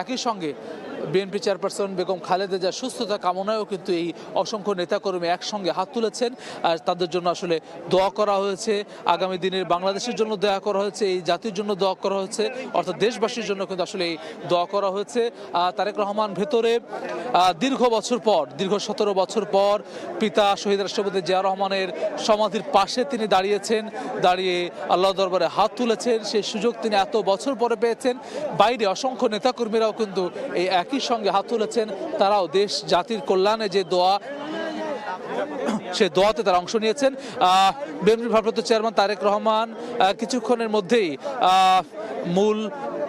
একই সঙ্গে BNP chairperson Begum Khaleda জিয়ার সুস্থতা কামনায়ও কিন্তু এই অসংখ্য নেতাকর্মী একসঙ্গে হাত তুলেছেন। আর তাদের জন্য আসলে দোয়া করা হয়েছে, আগামী দিনের বাংলাদেশের জন্য দোয়া করা হয়েছে, এই জাতির জন্য দোয়া করা হয়েছে, অর্থাৎ দেশবাসীর জন্য কিন্তু আসলে এই দোয়া করা হয়েছে। তারেক রহমান ভেতরে দীর্ঘ 17 বছর পর পিতা শহীদ রাষ্ট্রপতি জিয়া রহমানের সমাধির পাশে তিনি দাঁড়িয়ে আল্লাহ দরবারে হাত তুলেছেন। সেই সুযোগ তিনি এত বছর পরে পেয়েছেন। বাইরে অসংখ্য নেতাকর্মীরাও কিন্তু এই একই সঙ্গে হাত তুলেছেন। তারাও দেশ জাতির কল্যাণে যে দোয়া, সে দোয়াতে তারা অংশ নিয়েছেন। বিএনপির ভারপ্রাপ্ত চেয়ারম্যান তারেক রহমান কিছুক্ষণের মধ্যেই মূল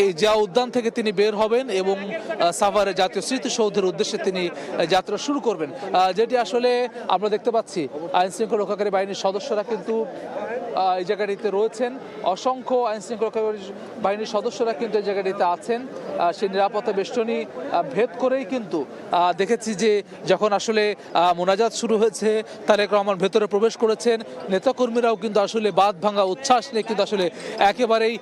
এই জিয়া উদ্যান থেকে তিনি বের হবেন এবং সাভারে জাতীয় স্মৃতিসৌধের উদ্দেশ্যে তিনি যাত্রা শুরু করবেন। যেটি আসলে আমরা দেখতে পাচ্ছি আইন শৃঙ্খলা রক্ষাকারী বাহিনীর সদস্যরা কিন্তু এই জায়গাটিতে রয়েছেন। অসংখ্য আইন শৃঙ্খলা বাহিনীর সদস্যরা কিন্তু এই জায়গাটিতে আছেন। সেই নিরাপত্তা বেষ্টনী ভেদ করেই কিন্তু দেখেছি যে যখন আসলে মোনাজাত শুরু হয়েছে, তারেক রহমান ভেতরে প্রবেশ করেছেন। নেতাকর্মীরাও কিন্তু আসলে বাঁধ ভাঙা উচ্ছ্বাস নিয়ে কিন্তু আসলে একেবারেই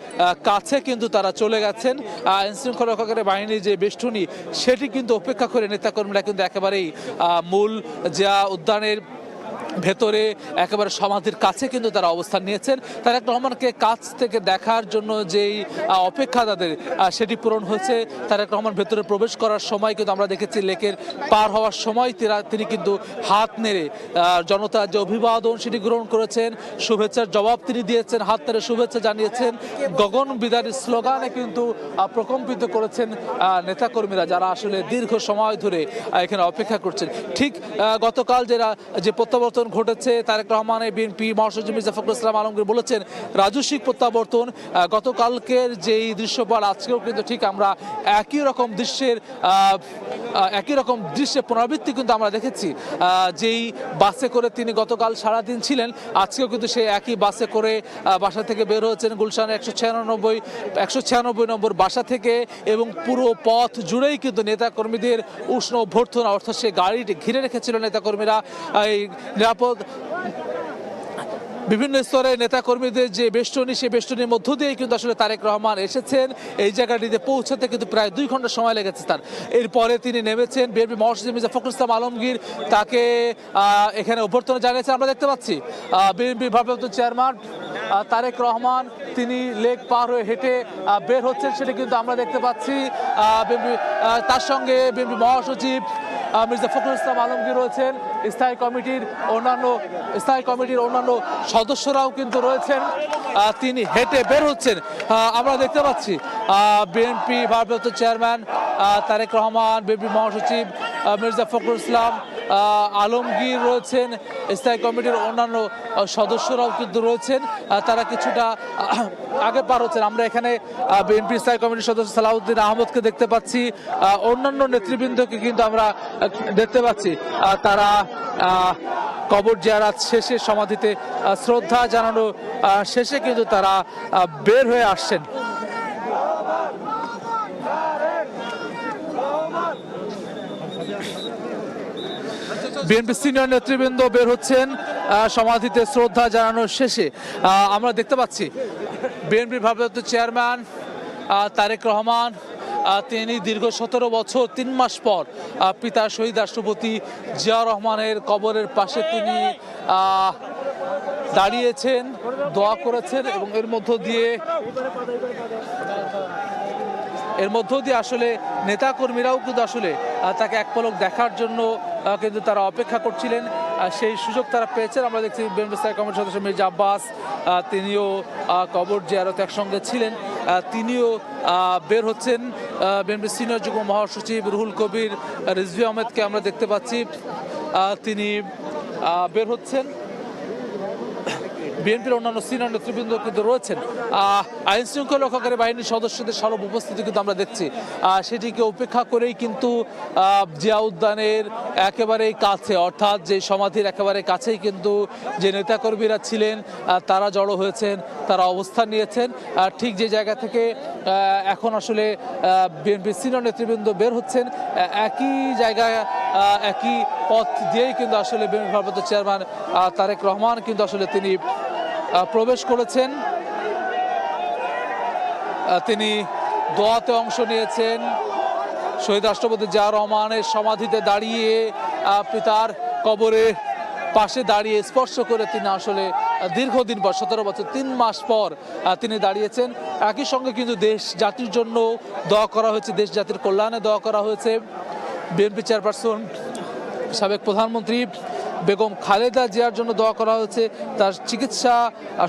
কাছে কিন্তু তারা চলে গেছেন। আইন শৃঙ্খলা রক্ষাকারী বাহিনীর যে বেষ্টনী, সেটি কিন্তু উপেক্ষা করে নেতাকর্মীরা কিন্তু একেবারেই মূল জিয়া উদ্যানের ভেতরে একেবারে সমাধির কাছে কিন্তু তারা অবস্থান নিয়েছেন। তারেক রহমানকে কাছ থেকে দেখার জন্য যেই অপেক্ষা তাদের, সেটি পূরণ হয়েছে। তারেক রহমান ভেতরে প্রবেশ করার সময় কিন্তু আমরা দেখেছি লেকের পার হওয়ার সময় তিনি কিন্তু হাত নেড়ে জনতার যে অভিবাদন সেটি গ্রহণ করেছেন, শুভেচ্ছার জবাব তিনি দিয়েছেন, হাত নেড়ে শুভেচ্ছা জানিয়েছেন। গগন বিদারী স্লোগানে কিন্তু প্রকম্পিত করেছেন নেতাকর্মীরা, যারা আসলে দীর্ঘ সময় ধরে এখানে অপেক্ষা করছেন। ঠিক গতকাল যে প্রত্যাবর্তন ঘটেছে, তারেক রহমানের বিএনপি মহাসচিব মির্জা ফখরুল ইসলাম আলমগীর বলেছেন রাজস্বিক প্রত্যাবর্তন। গতকালকের যেই দৃশ্যপট, আজকেও কিন্তু ঠিক আমরা একই রকম দৃশ্যের পুনরাবৃত্তি কিন্তু আমরা দেখেছি। যেই বাসে করে তিনি গতকাল সারাদিন ছিলেন, আজকেও কিন্তু সেই একই বাসে করে বাসা থেকে বের হয়েছেন গুলশান 196 নম্বর বাসা থেকে, এবং পুরো পথ জুড়েই কিন্তু নেতাকর্মীদের উষ্ণ অভ্যর্থনা, অর্থাৎ সেই গাড়িটি ঘিরে রেখেছিল নেতাকর্মীরা। এই বিভিন্ন স্তরে নেতাকর্মীদের যে বেষ্টনী, সেই বেষ্টনীর মধ্য দিয়েই কিন্তু আসলে তারেক রহমান এসেছেন। এই জায়গাটিতে পৌঁছাতে কিন্তু প্রায় 2 ঘন্টা সময় লেগেছে তার। এরপরে তিনি নেমেছেন। বিএনপি মহাসচিব মির্জা ফখরুল ইসলাম আলমগীর তাকে এখানে অভ্যর্থনা জানিয়েছেন। আমরা দেখতে পাচ্ছি বিএনপির ভারপ্রাপ্ত চেয়ারম্যান তারেক রহমান তিনি লেক পার হয়ে হেঁটে বের হচ্ছেন, সেটা কিন্তু আমরা দেখতে পাচ্ছি। তার সঙ্গে বিএনপি মহাসচিব মির্জা ফখরুল ইসলাম আলমগীর রয়েছেন। স্থায়ী কমিটির অন্যান্য সদস্যরাও কিন্তু রয়েছেন। তিনি হেঁটে বের হচ্ছেন। আমরা দেখতে পাচ্ছি বিএনপি ভারপ্রাপ্ত চেয়ারম্যান তারেক রহমান, বিএনপি মহাসচিব মির্জা ফখরুল ইসলাম আলমগীর রয়েছেন, স্থায়ী কমিটির অন্যান্য সদস্যরাও কিন্তু রয়েছেন। তারা কিছুটা আগে পার হচ্ছেন। আমরা এখানে বিএনপি স্থায়ী কমিটির সদস্য সালাউদ্দিন আহমদকে দেখতে পাচ্ছি, অন্যান্য নেতৃবৃন্দকে কিন্তু আমরা দেখতে পাচ্ছি। তারা কবর জিয়ারত শেষে, সমাধিতে শ্রদ্ধা জানানো শেষে কিন্তু তারা বের হয়ে আসছেন। বিএনপি সিনিয়র নেতৃবৃন্দ বের হচ্ছেন সমাধিতে শ্রদ্ধা জানানোর শেষে। আমরা দেখতে পাচ্ছি বিএনপির ভারপ্রাপ্ত চেয়ারম্যান তারেক রহমান, তিনি দীর্ঘ 17 বছর 3 মাস পর পিতা শহীদ রাষ্ট্রপতি জিয়া রহমানের কবরের পাশে তিনি দাঁড়িয়েছেন, দোয়া করেছেন, এবং এর মধ্য দিয়ে আসলে নেতাকর্মীরাও কিন্তু আসলে তাকে এক পলক দেখার জন্য কিন্তু তারা অপেক্ষা করছিলেন। সেই সুযোগ তারা পেয়েছেন। আমরা দেখছি বিএনপি স্থায়ী কমিটির সদস্য মির্জা আব্বাস, তিনিও কবর জিয়ারতে একসঙ্গে ছিলেন, তিনিও বের হচ্ছেন। বিএনপি সিনিয়র যুগ্ম মহাসচিব রুহুল কবির রিজভী আহমেদকে আমরা দেখতে পাচ্ছি, তিনি বের হচ্ছেন। বিএনপির অন্যান্য সিনিয়র নেতৃবৃন্দ কিন্তু রয়েছেন। আইন শৃঙ্খলা রক্ষাকারী বাহিনীর সদস্যদের সরব উপস্থিতি কিন্তু আমরা দেখছি। সেটিকে উপেক্ষা করেই কিন্তু জিয়া উদ্যানের একেবারেই কাছে, অর্থাৎ যে সমাধির একেবারে কাছেই কিন্তু যে নেতাকর্মীরা ছিলেন তারা জড়ো হয়েছেন, তারা অবস্থান নিয়েছেন। ঠিক যে জায়গা থেকে এখন আসলে বিএনপি সিনিয়র নেতৃবৃন্দ বের হচ্ছেন, একই জায়গায় একই পথ দিয়েই কিন্তু আসলে বিএনপি ভারপ্রাপ্ত চেয়ারম্যান তারেক রহমান কিন্তু আসলে তিনি প্রবেশ করেছেন। তিনি দোয়াতে অংশ নিয়েছেন, শহীদ রাষ্ট্রপতি জিয়াউর রহমানের সমাধিতে দাঁড়িয়ে পিতার কবরে পাশে দাঁড়িয়ে স্পর্শ করে তিনি আসলে দীর্ঘদিন পর 17 বছর 3 মাস পর তিনি দাঁড়িয়েছেন। একই সঙ্গে কিন্তু দেশ জাতির জন্য দোয়া করা হয়েছে, দেশ জাতির কল্যাণে দোয়া করা হয়েছে। বিএনপি চেয়ারপারসন সাবেক প্রধানমন্ত্রী বেগম খালেদা জিয়ার জন্য দোয়া করা হয়েছে, তার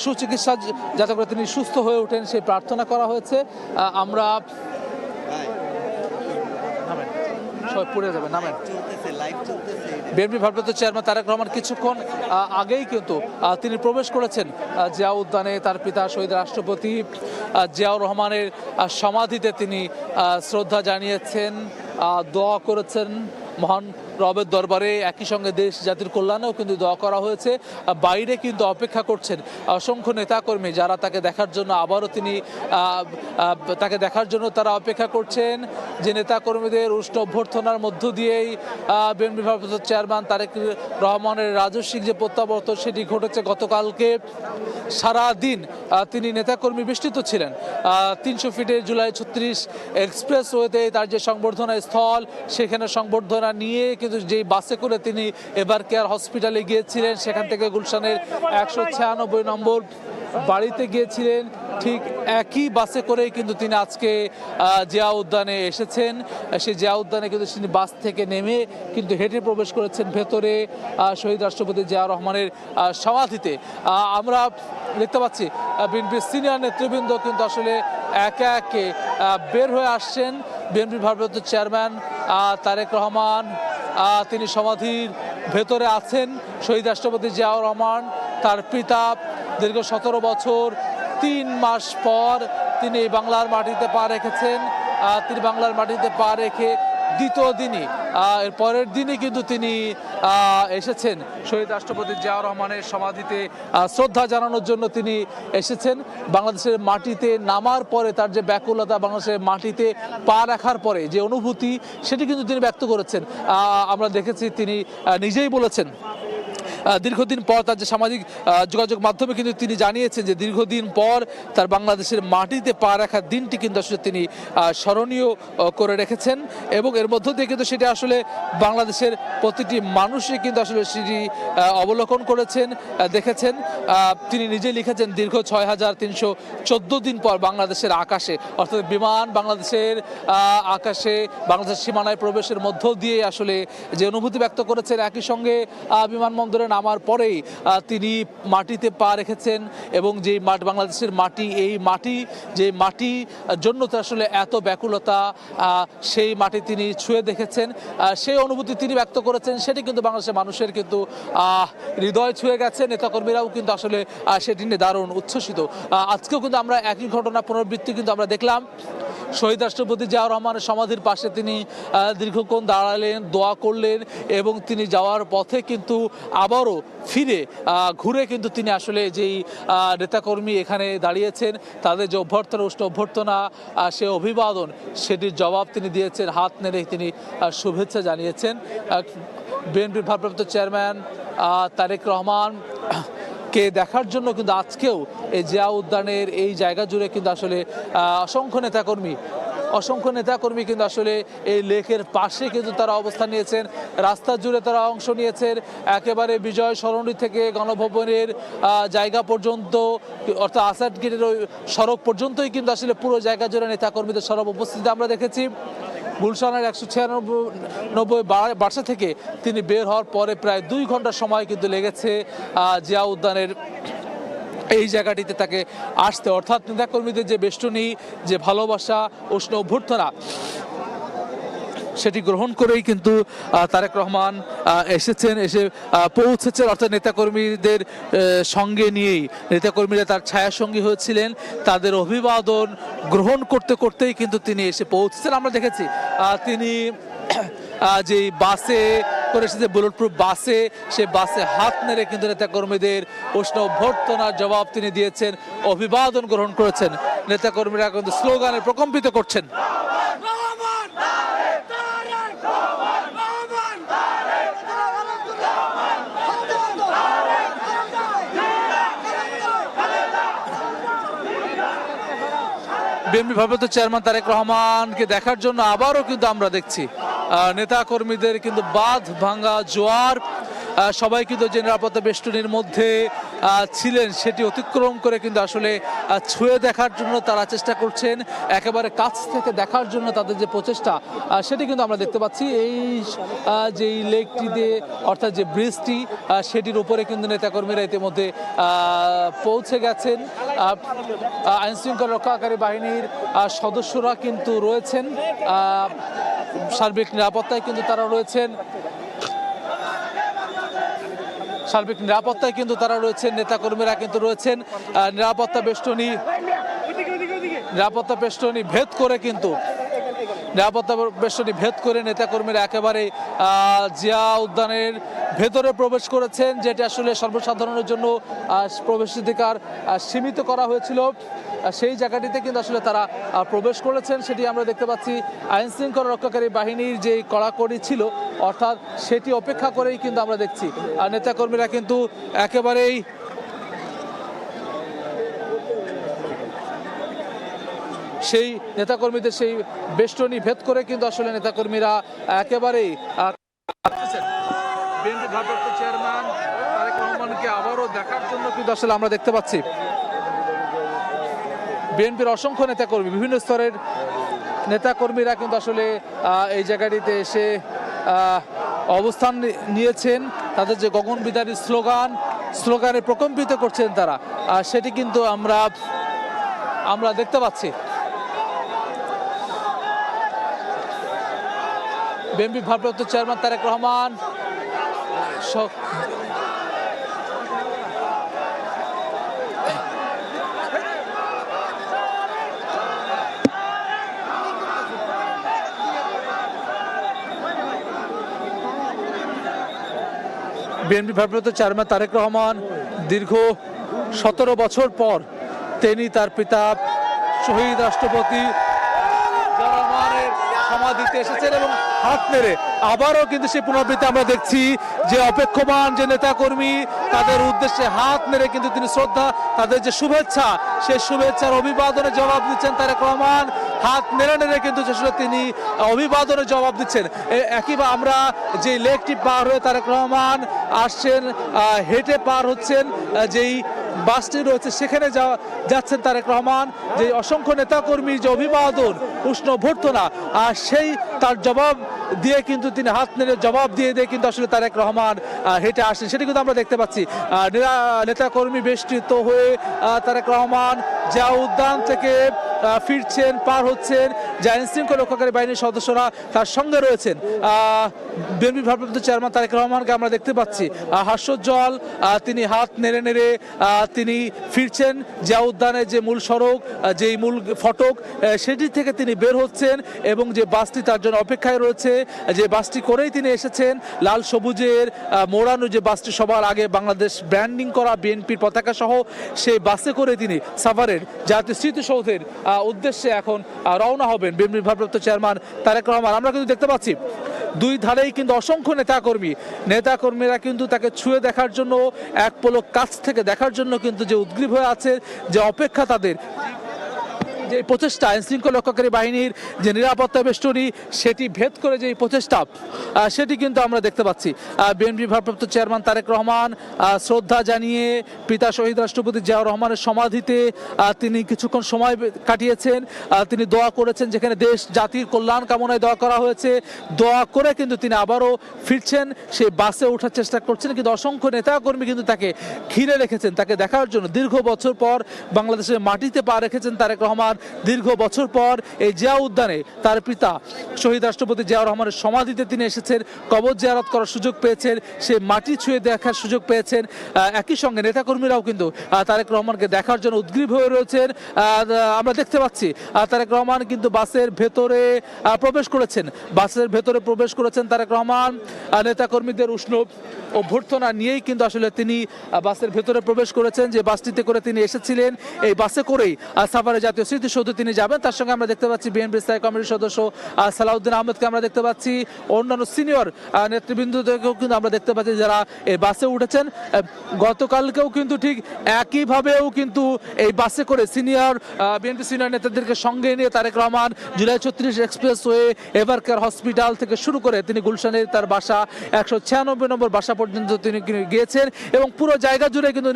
সুচিকিৎসা যাতে করে তিনি সুস্থ হয়ে ওঠেন সেই প্রার্থনা করা হয়েছে। আমরা পড়ে যাবে নামেন। বিএনপি ভারপ্রাপ্ত চেয়ারম্যান তারেক রহমান কিছুক্ষণ আগেই কিন্তু তিনি প্রবেশ করেছেন জিয়া উদ্যানে। তার পিতা শহীদ রাষ্ট্রপতি জিয়াউর রহমানের সমাধিতে তিনি শ্রদ্ধা জানিয়েছেন, দোয়া করেছেন মহান রবের দরবারে। একই সঙ্গে দেশ জাতির কল্যাণেও কিন্তু দোয়া করা হয়েছে। বাইরে কিন্তু অপেক্ষা করছেন অসংখ্য নেতাকর্মী, যারা তাকে দেখার জন্য আবারও তাকে দেখার জন্য তারা অপেক্ষা করছেন। যে নেতাকর্মীদের উষ্ণ অভ্যর্থনার মধ্য দিয়েই বিএনপি ভারপ্রাপ্ত চেয়ারম্যান তারেক রহমানের রাজস্বিক যে প্রত্যাবর্তন সেটি ঘটেছে গতকালকে। সারাদিন তিনি নেতাকর্মী বেষ্টিত ছিলেন। 300 ফিটের জুলাই 36 এক্সপ্রেসওয়েতে তার যে সংবর্ধনা স্থল, সেখানে সংবর্ধনা নিয়ে কিন্তু যেই বাসে করে তিনি এবার কেয়ার হসপিটালে গিয়েছিলেন, সেখান থেকে গুলশানের 196 নম্বর বাড়িতে গিয়েছিলেন, ঠিক একই বাসে করেই কিন্তু তিনি আজকে জিয়া উদ্যানে এসেছেন। সেই জিয়া উদ্যানে কিন্তু তিনি বাস থেকে নেমে কিন্তু হেঁটে প্রবেশ করেছেন ভেতরে শহীদ রাষ্ট্রপতি জিয়াউর রহমানের সমাধিতে। আমরা দেখতে পাচ্ছি বিএনপির সিনিয়র নেতৃবৃন্দ কিন্তু আসলে একে একে বের হয়ে আসছেন। বিএনপির ভারপ্রাপ্ত চেয়ারম্যান তারেক রহমান তিনি সমাধির ভেতরে আছেন। শহীদ রাষ্ট্রপতি জিয়াউর রহমান তার পিতা দীর্ঘ 17 বছর 3 মাস পর তিনি বাংলার মাটিতে পা রেখেছেন। তিনি বাংলার মাটিতে পা রেখে দ্বিতীয় দিনই এর পরের দিনই কিন্তু তিনি এসেছেন শহীদ রাষ্ট্রপতি জিয়াউর রহমানের সমাধিতে শ্রদ্ধা জানানোর জন্য তিনি এসেছেন। বাংলাদেশের মাটিতে নামার পরে তার যে ব্যাকুলতা, বাংলাদেশের মাটিতে পা রাখার পরে যে অনুভূতি, সেটি কিন্তু তিনি ব্যক্ত করেছেন। আমরা দেখেছি তিনি নিজেই বলেছেন দীর্ঘদিন পর তার যে সামাজিক যোগাযোগ মাধ্যমে কিন্তু তিনি জানিয়েছেন যে দীর্ঘদিন পর তার বাংলাদেশের মাটিতে পা রাখার দিনটি কিন্তু আসলে তিনি স্মরণীয় করে রেখেছেন। এবং এর মধ্য দিয়ে কিন্তু সেটা আসলে বাংলাদেশের প্রতিটি মানুষই কিন্তু আসলে সেটি অবলোকন করেছেন, দেখেছেন। তিনি নিজে লিখেছেন দীর্ঘ 6314 দিন পর বাংলাদেশের আকাশে, অর্থাৎ বিমান বাংলাদেশের আকাশে বাংলাদেশের সীমানায় প্রবেশের মধ্য দিয়ে আসলে যে অনুভূতি ব্যক্ত করেছেন, একই সঙ্গে বিমানবন্দরে নামার পরেই তিনি মাটিতে পা রেখেছেন। এবং যেই বাংলাদেশের মাটি, এই মাটি যে মাটি জন্য তো আসলে এত ব্যাকুলতা, সেই মাটি তিনি ছুঁয়ে দেখেছেন, সেই অনুভূতি তিনি ব্যক্ত করেছেন। সেটি কিন্তু বাংলাদেশের মানুষের কিন্তু হৃদয় ছুঁয়ে গেছে। নেতাকর্মীরাও কিন্তু আসলে সেটি নিয়ে দারুণ উচ্ছ্বসিত। আজকেও কিন্তু আমরা একই ঘটনা পুনরাবৃত্তি কিন্তু আমরা দেখলাম। শহীদ রাষ্ট্রপতি জিয়াউর রহমানের সমাধির পাশে তিনি দীর্ঘক্ষণ দাঁড়ালেন, দোয়া করলেন এবং তিনি যাওয়ার পথে কিন্তু আবারও ফিরে ঘুরে কিন্তু তিনি আসলে যেই নেতাকর্মী এখানে দাঁড়িয়েছেন তাদের যে অভ্যর্থনা, উষ্ণ অভ্যর্থনা, সে অভিবাদন, সেটির জবাব তিনি দিয়েছেন। হাত নেড়ে তিনি শুভেচ্ছা জানিয়েছেন। বিএনপির ভারপ্রাপ্ত চেয়ারম্যান তারেক রহমান কে দেখার জন্য কিন্তু আজকেও এই জিয়া উদ্যানের এই জায়গা জুড়ে কিন্তু আসলে অসংখ্য নেতাকর্মী কিন্তু আসলে এই লেকের পাশে কিন্তু তারা অবস্থান নিয়েছেন। রাস্তা জুড়ে তারা অংশ নিয়েছেন। একেবারে বিজয় সরণি থেকে গণভবনের জায়গা পর্যন্ত, অর্থাৎ আসাদ গেটের ওই সড়ক পর্যন্তই কিন্তু আসলে পুরো জায়গা জুড়ে নেতাকর্মীদের সরব উপস্থিতি আমরা দেখেছি। গুলশানের 196 বাসা থেকে তিনি বের হওয়ার পরে প্রায় 2 ঘন্টা সময় কিন্তু লেগেছে জিয়া উদ্যানের এই জায়গাটিতে তাকে আসতে। অর্থাৎ নেতাকর্মীদের যে বেষ্টনী, যে ভালোবাসা, উষ্ণ অভ্যর্থনা, সেটি গ্রহণ করেই কিন্তু তারেক রহমান এসে পৌঁছেছেন। অর্থাৎ নেতাকর্মীদের সঙ্গে নিয়েই নেতাকর্মীরা তার ছায়াসঙ্গী হয়েছিলেন। তাদের অভিবাদন গ্রহণ করতে করতেই কিন্তু তিনি এসে পৌঁছেছেন। আমরা দেখেছি তিনি যে বাসে করে এসেছে, বুলেট প্রুফ বাসে, সে বাসে হাত নেড়ে কিন্তু নেতাকর্মীদের উষ্ণ অভ্যর্থনার জবাব তিনি দিয়েছেন, অভিবাদন গ্রহণ করেছেন। নেতাকর্মীরা কিন্তু স্লোগানে প্রকম্পিত করছেন। বিএনপি ভারপ্রাপ্ত চেয়ারম্যান তারেক রহমানকে দেখার জন্য আবারও কিন্তু আমরা দেখছি নেতা কর্মীদের কিন্তু বাঁধ ভাঙা জোয়ার, সবাই কিন্তু যে নিরাপত্তা বেষ্টনীর মধ্যে ছিলেন সেটি অতিক্রম করে কিন্তু আসলে ছুঁয়ে দেখার জন্য তারা চেষ্টা করছেন, একেবারে কাছ থেকে দেখার জন্য তাদের যে প্রচেষ্টা সেটি কিন্তু আমরা দেখতে পাচ্ছি। এই যে লেকটি দিয়ে অর্থাৎ যে ব্রিজটি সেটির উপরে কিন্তু নেতাকর্মীরা ইতিমধ্যে পৌঁছে গেছেন। আইনশৃঙ্খলা রক্ষাকারী বাহিনীর সদস্যরা কিন্তু রয়েছেন, সার্বিক নিরাপত্তায় কিন্তু তারা রয়েছেন, সার্বিক নিরাপত্তায় কিন্তু তারা রয়েছেন, নেতাকর্মীরা কিন্তু রয়েছেন। নিরাপত্তা বেষ্টনী ভেদ করে কিন্তু নেতাকর্মীরা একেবারে জিয়া উদ্যানের ভেতরে প্রবেশ করেছেন, যেটি আসলে সর্বসাধারণের জন্য প্রবেশাধিকার সীমিত করা হয়েছিল। সেই জায়গাটিতে কিন্তু আসলে তারা প্রবেশ করেছেন, সেটি আমরা দেখতে পাচ্ছি। আইন শৃঙ্খলা রক্ষাকারী বাহিনীর যে কড়াকড়ি ছিল অর্থাৎ সেটি অপেক্ষা করেই কিন্তু আমরা দেখছি আর নেতাকর্মীরা কিন্তু একেবারেই সেই নেতাকর্মীদের সেই বেষ্টনী ভেদ করে কিন্তু আসলে নেতাকর্মীরা একেবারেই বিএনপি ভারপ্রাপ্ত চেয়ারম্যান তারেক রহমানকে আবারও দেখার জন্য কিন্তু আসলে আমরা দেখতে পাচ্ছি বিএনপির অসংখ্য নেতাকর্মী, বিভিন্ন স্তরের নেতাকর্মীরা কিন্তু আসলে এই জায়গাটিতে এসে অবস্থান নিয়েছেন। তাদের যে গগনবিদারী স্লোগানে প্রকম্পিত করছেন তারা, সেটি কিন্তু আমরা দেখতে পাচ্ছি। বিএনপি ভারপ্রাপ্ত চেয়ারম্যান তারেক রহমান বিএনপি ভারপ্রাপ্ত চেয়ারম্যান তারেক রহমান দীর্ঘ 17 বছর পর তিনি তার পিতা শহীদ রাষ্ট্রপতি জিয়াউর রহমানের সমাধিতে এসেছেন এবং হাত নেড়ে আবারও কিন্তু সেই পুনরাবৃত্তি আমরা দেখছি যে অপেক্ষমান যে নেতাকর্মী তাদের উদ্দেশ্যে হাত নেড়ে কিন্তু তিনি শ্রদ্ধা, তাদের যে শুভেচ্ছা সেই শুভেচ্ছার অভিবাদনে জবাব দিচ্ছেন তারেক রহমান। হাত নেড়ে নেড়ে কিন্তু আসলে তিনি অভিবাদনে জবাব দিচ্ছেন। একইভাবে আমরা যে লেকটি পার হয়ে তারেক রহমান আসছেন, হেঁটে পার হচ্ছেন, যেই বাসটি রয়েছে সেখানে যাচ্ছেন তারেক রহমান। যে অসংখ্য নেতাকর্মীর যে অভিবাদন উষ্ণ অভ্যর্থনা সেই তার জবাব দিয়ে কিন্তু তিনি হাত নেড়ে জবাব দিয়ে কিন্তু আসলে তারেক রহমান হেঁটে আসেন, সেটি কিন্তু আমরা দেখতে পাচ্ছি। নেতাকর্মী বেষ্টিত হয়ে তারেক রহমান জিয়া উদ্যান থেকে ফিরছেন, পার হচ্ছেন। যে আইন শৃঙ্খলা রক্ষাকারী বাহিনীর সদস্যরা তার সঙ্গে রয়েছেন। বিএনপি ভারপ্রাপ্ত চেয়ারম্যান তারেক রহমানকে আমরা দেখতে পাচ্ছি হাস্যোজ্জ্বল, তিনি হাত নেড়ে নেড়ে তিনি ফিরছেন জিয়া উদ্যানের যে মূল সড়ক, যেই মূল ফটক সেটি থেকে তিনি বের হচ্ছেন এবং যে বাসটি তার জন্য অপেক্ষায় রয়েছে, যে বাসটি করেই তিনি এসেছেন, লাল সবুজের মোড়ানো যে বাসটি সবার আগে বাংলাদেশ ব্র্যান্ডিং করা বিএনপির পতাকা সহ সেই বাসে করে তিনি সাভারের জাতীয় স্মৃতিসৌধের উদ্দেশ্যে এখন রওনা হবেন বিএনপি ভারপ্রাপ্ত চেয়ারম্যান তারেক রহমান। আমরা কিন্তু দেখতে পাচ্ছি দুই ধারেই কিন্তু অসংখ্য নেতাকর্মীরা কিন্তু তাকে ছুঁয়ে দেখার জন্য, এক পলক কাছ থেকে দেখার জন্য কিন্তু যে উদ্গ্রীব হয়ে আছে, যে অপেক্ষা তাদের, যে প্রচেষ্টা আইন শৃঙ্খলা রক্ষাকারী বাহিনীর যে নিরাপত্তা বেষ্টনী সেটি ভেদ করে যে প্রচেষ্টা সেটি কিন্তু আমরা দেখতে পাচ্ছি। বিএনপি ভারপ্রাপ্ত চেয়ারম্যান তারেক রহমান শ্রদ্ধা জানিয়ে পিতা শহীদ রাষ্ট্রপতি জিয়াউর রহমানের সমাধিতে তিনি কিছুক্ষণ সময় কাটিয়েছেন। তিনি দোয়া করেছেন, যেখানে দেশ জাতির কল্যাণ কামনায় দোয়া করা হয়েছে। দোয়া করে কিন্তু তিনি আবারও ফিরছেন, সেই বাসে ওঠার চেষ্টা করছেন, কিন্তু অসংখ্য নেতাকর্মী কিন্তু তাকে ঘিরে রেখেছেন তাকে দেখার জন্য। দীর্ঘ বছর পর বাংলাদেশের মাটিতে পা রেখেছেন তারেক রহমান। দীর্ঘ বছর পর এই জিয়া উদ্যানে তার পিতা শহীদ রাষ্ট্রপতি জিয়াউর রহমানের সমাধিতে তিনি এসেছেন, কবর জিয়ারত করার সুযোগ পেয়েছেন, সে মাটি ছুঁয়ে দেখার সুযোগ পেয়েছেন। একই সঙ্গে নেতাকর্মীরাও কিন্তু তারেক রহমানকে দেখার জন্য উদ্গ্রীব হয়ে রয়েছেন। আমরা দেখতে পাচ্ছি তারেক রহমান কিন্তু বাসের ভেতরে প্রবেশ করেছেন তারেক রহমান। নেতাকর্মীদের উষ্ণ অভ্যর্থনা নিয়েই কিন্তু আসলে তিনি বাসের ভেতরে প্রবেশ করেছেন। যে বাসটিতে করে তিনি এসেছিলেন, এই বাসে করেই সাভারে জাতীয় স্মৃতি স্মৃতিসৌধে তিনি যাবেন। তার সঙ্গে আমরা দেখতে পাচ্ছি বিএনপি স্থায়ী কমিটির সদস্য সালাউদ্দিন আহমেদকে আমরা দেখতে পাচ্ছি, অন্যান্য সিনিয়র নেতৃবৃন্দদেরকেও কিন্তু আমরা দেখতে পাচ্ছি যারা এই বাসে উঠেছেন। গতকালকেও কিন্তু ঠিক একইভাবেও কিন্তু এই বাসে করে সিনিয়র বিএনপি সিনিয়র নেতাদেরকে সঙ্গে নিয়ে Tarique Rahman July 36 expressway, Evercare hospital থেকে শুরু করে তিনি গুলশানের তার বাসা 196 নম্বর বাসা পর্যন্ত তিনি গিয়েছেন এবং পুরো জায়গা জুড়ে কিন্তু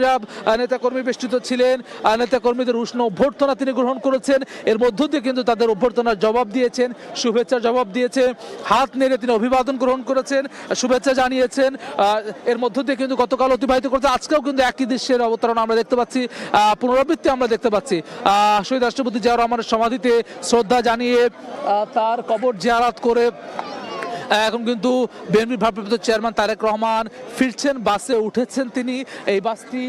নেতাকর্মী বেষ্টিত ছিলেন। নেতাকর্মীদের উষ্ণ অভ্যর্থনা তিনি গ্রহণ করেছেন, এর মধ্য দিয়ে কিন্তু তাদের অভ্যর্থনার জবাব দিয়েছেন, শুভেচ্ছার জবাব দিয়েছেন, হাত নেড়ে তিনি অভিবাদন গ্রহণ করেছেন, শুভেচ্ছা জানিয়েছেন। এর মধ্য দিয়ে কিন্তু গতকাল অতিবাহিত করেছে, আজকেও কিন্তু একই দৃশ্যের অবতরণ আমরা দেখতে পাচ্ছি, পুনরাবৃত্তি আমরা দেখতে পাচ্ছি। শহীদ রাষ্ট্রপতি জিয়াউর রহমানের সমাধিতে শ্রদ্ধা জানিয়ে তার কবর জিয়ারত করে এখন কিন্তু বিএনপির ভারপ্রাপ্ত চেয়ারম্যান তারেক রহমান ফিরছেন, বাসে উঠেছেন তিনি। এই বাসটি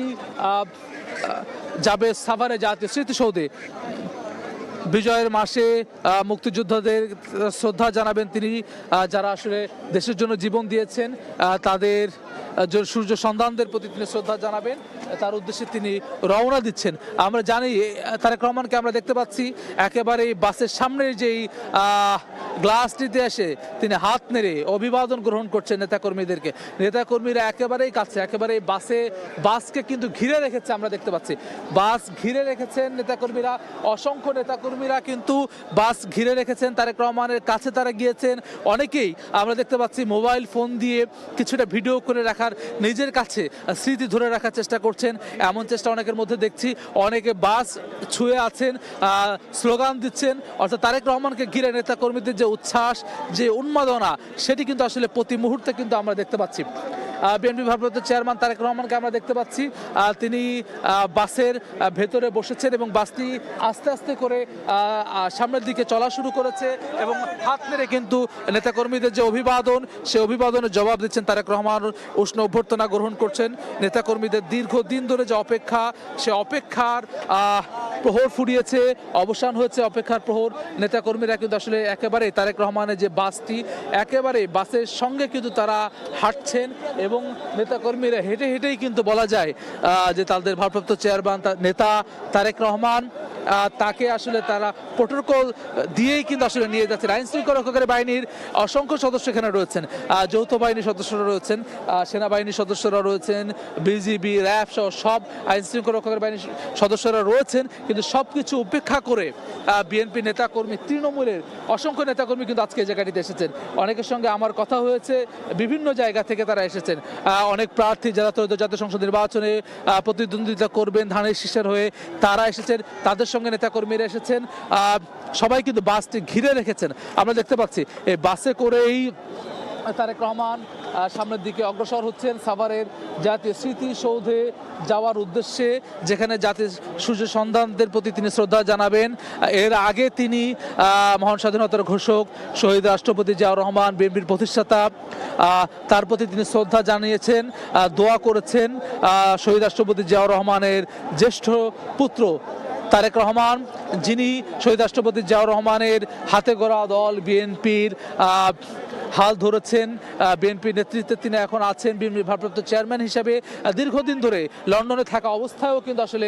যাবে সাভারে জাতীয় স্মৃতিসৌধে। বিজয়ের মাসে মুক্তিযোদ্ধাদের শ্রদ্ধা জানাবেন তিনি, যারা আসলে দেশের জন্য জীবন দিয়েছেন, তাদের সূর্য সন্তানদের প্রতি তিনি শ্রদ্ধা জানাবেন, তার উদ্দেশ্যে তিনি রওনা দিচ্ছেন। আমরা জানি তারেক রহমানকে আমরা দেখতে পাচ্ছি একেবারে বাসের সামনের যেই গ্লাসটিতে এসে তিনি হাত নেড়ে অভিবাদন গ্রহণ করছেন নেতাকর্মীদেরকে। নেতাকর্মীরা একেবারেই কাছে, একেবারে বাসকে কিন্তু ঘিরে রেখেছে, আমরা দেখতে পাচ্ছি বাস ঘিরে রেখেছেন নেতাকর্মীরা, অসংখ্য নেতাকর্মীরা কিন্তু বাস ঘিরে রেখেছেন, তারেক রহমানের কাছে তারা গিয়েছেন। অনেকেই আমরা দেখতে পাচ্ছি মোবাইল ফোন দিয়ে কিছুটা ভিডিও করে রাখার, নিজের কাছে স্মৃতি ধরে রাখার চেষ্টা করছেন, এমন চেষ্টা অনেকের মধ্যে দেখছি। অনেকে বাস ছুঁয়ে আছেন, স্লোগান দিচ্ছেন, অর্থাৎ তারেক রহমানকে ঘিরে নেতাকর্মীদের যে উচ্ছ্বাস, যে উন্মাদনা, সেটি কিন্তু আসলে প্রতি মুহূর্তে কিন্তু আমরা দেখতে পাচ্ছি। বিএনপি ভারপ্রাপ্ত চেয়ারম্যান তারেক রহমানকে আমরা দেখতে পাচ্ছি, তিনি বাসের ভেতরে বসেছেন এবং বাসটি আস্তে আস্তে করে সামনের দিকে চলা শুরু করেছে এবং হাত নেড়ে কিন্তু নেতাকর্মীদের যে অভিবাদন, সে অভিবাদনের জবাব দিচ্ছেন তারেক রহমান, উষ্ণ অভ্যর্থনা গ্রহণ করছেন। নেতাকর্মীদের দীর্ঘদিন ধরে যে অপেক্ষা, সে অপেক্ষার প্রহর ফুরিয়েছে, অবসান হয়েছে অপেক্ষার প্রহর। নেতাকর্মীরা কিন্তু আসলে একেবারে তারেক রহমানের যে বাসটি, একেবারে বাসের সঙ্গে কিন্তু তারা হাঁটছেন এবং নেতাকর্মীরা হেঁটে হেঁটেই কিন্তু বলা যায় যে তাদের ভারপ্রাপ্ত চেয়ারম্যান নেতা তারেক রহমান, তাকে আসলে তারা প্রোটোকল দিয়েই কিন্তু আসলে নিয়ে যাচ্ছেন। আইন শৃঙ্খলা রক্ষাকারী বাহিনীর অসংখ্য সদস্য এখানে রয়েছেন, যৌথ বাহিনীর সদস্যরা রয়েছেন, সেনাবাহিনীর সদস্যরা রয়েছেন, বিজিবি, র্যাব সহ সব আইন শৃঙ্খলা রক্ষাকারী বাহিনীর সদস্যরা রয়েছেন। কিন্তু সব কিছু উপেক্ষা করে বিএনপি নেতাকর্মী, তৃণমূলের অসংখ্য নেতাকর্মী কিন্তু আজকে এই জায়গাটিতে এসেছেন। অনেকের সঙ্গে আমার কথা হয়েছে, বিভিন্ন জায়গা থেকে তারা এসেছেন। অনেক প্রার্থী যারা ত্রয়োদশ জাতীয় সংসদ নির্বাচনে প্রতিদ্বন্দ্বিতা করবেন ধানের শীষের হয়ে, তারা এসেছেন, তাদের সঙ্গে নেতাকর্মীরা এসেছেন। সবাই কিন্তু বাসটি ঘিরে রেখেছেন, আমরা দেখতে পাচ্ছি। এই বাসে করেই তারেক রহমান সামনের দিকে অগ্রসর হচ্ছেন সাভারের জাতীয় স্মৃতিসৌধে যাওয়ার উদ্দেশ্যে, যেখানে জাতীয় সূর্য সন্তানদের প্রতি তিনি শ্রদ্ধা জানাবেন। এর আগে তিনি মহান স্বাধীনতার ঘোষক শহীদ রাষ্ট্রপতি জিয়াউর রহমান, বিএনপির প্রতিষ্ঠাতা, তার প্রতি তিনি শ্রদ্ধা জানিয়েছেন, দোয়া করেছেন। শহীদ রাষ্ট্রপতি জিয়াউর রহমানের জ্যেষ্ঠ পুত্র তারেক রহমান, যিনি শহীদ রাষ্ট্রপতি জিয়াউর রহমানের হাতে গড়া দল বিএনপির হাল ধরেছেন, বিএনপির নেতৃত্বে তিনি এখন আছেন বিএনপির ভারপ্রাপ্ত চেয়ারম্যান হিসেবে। দীর্ঘদিন ধরে লন্ডনে থাকা অবস্থায়ও কিন্তু আসলে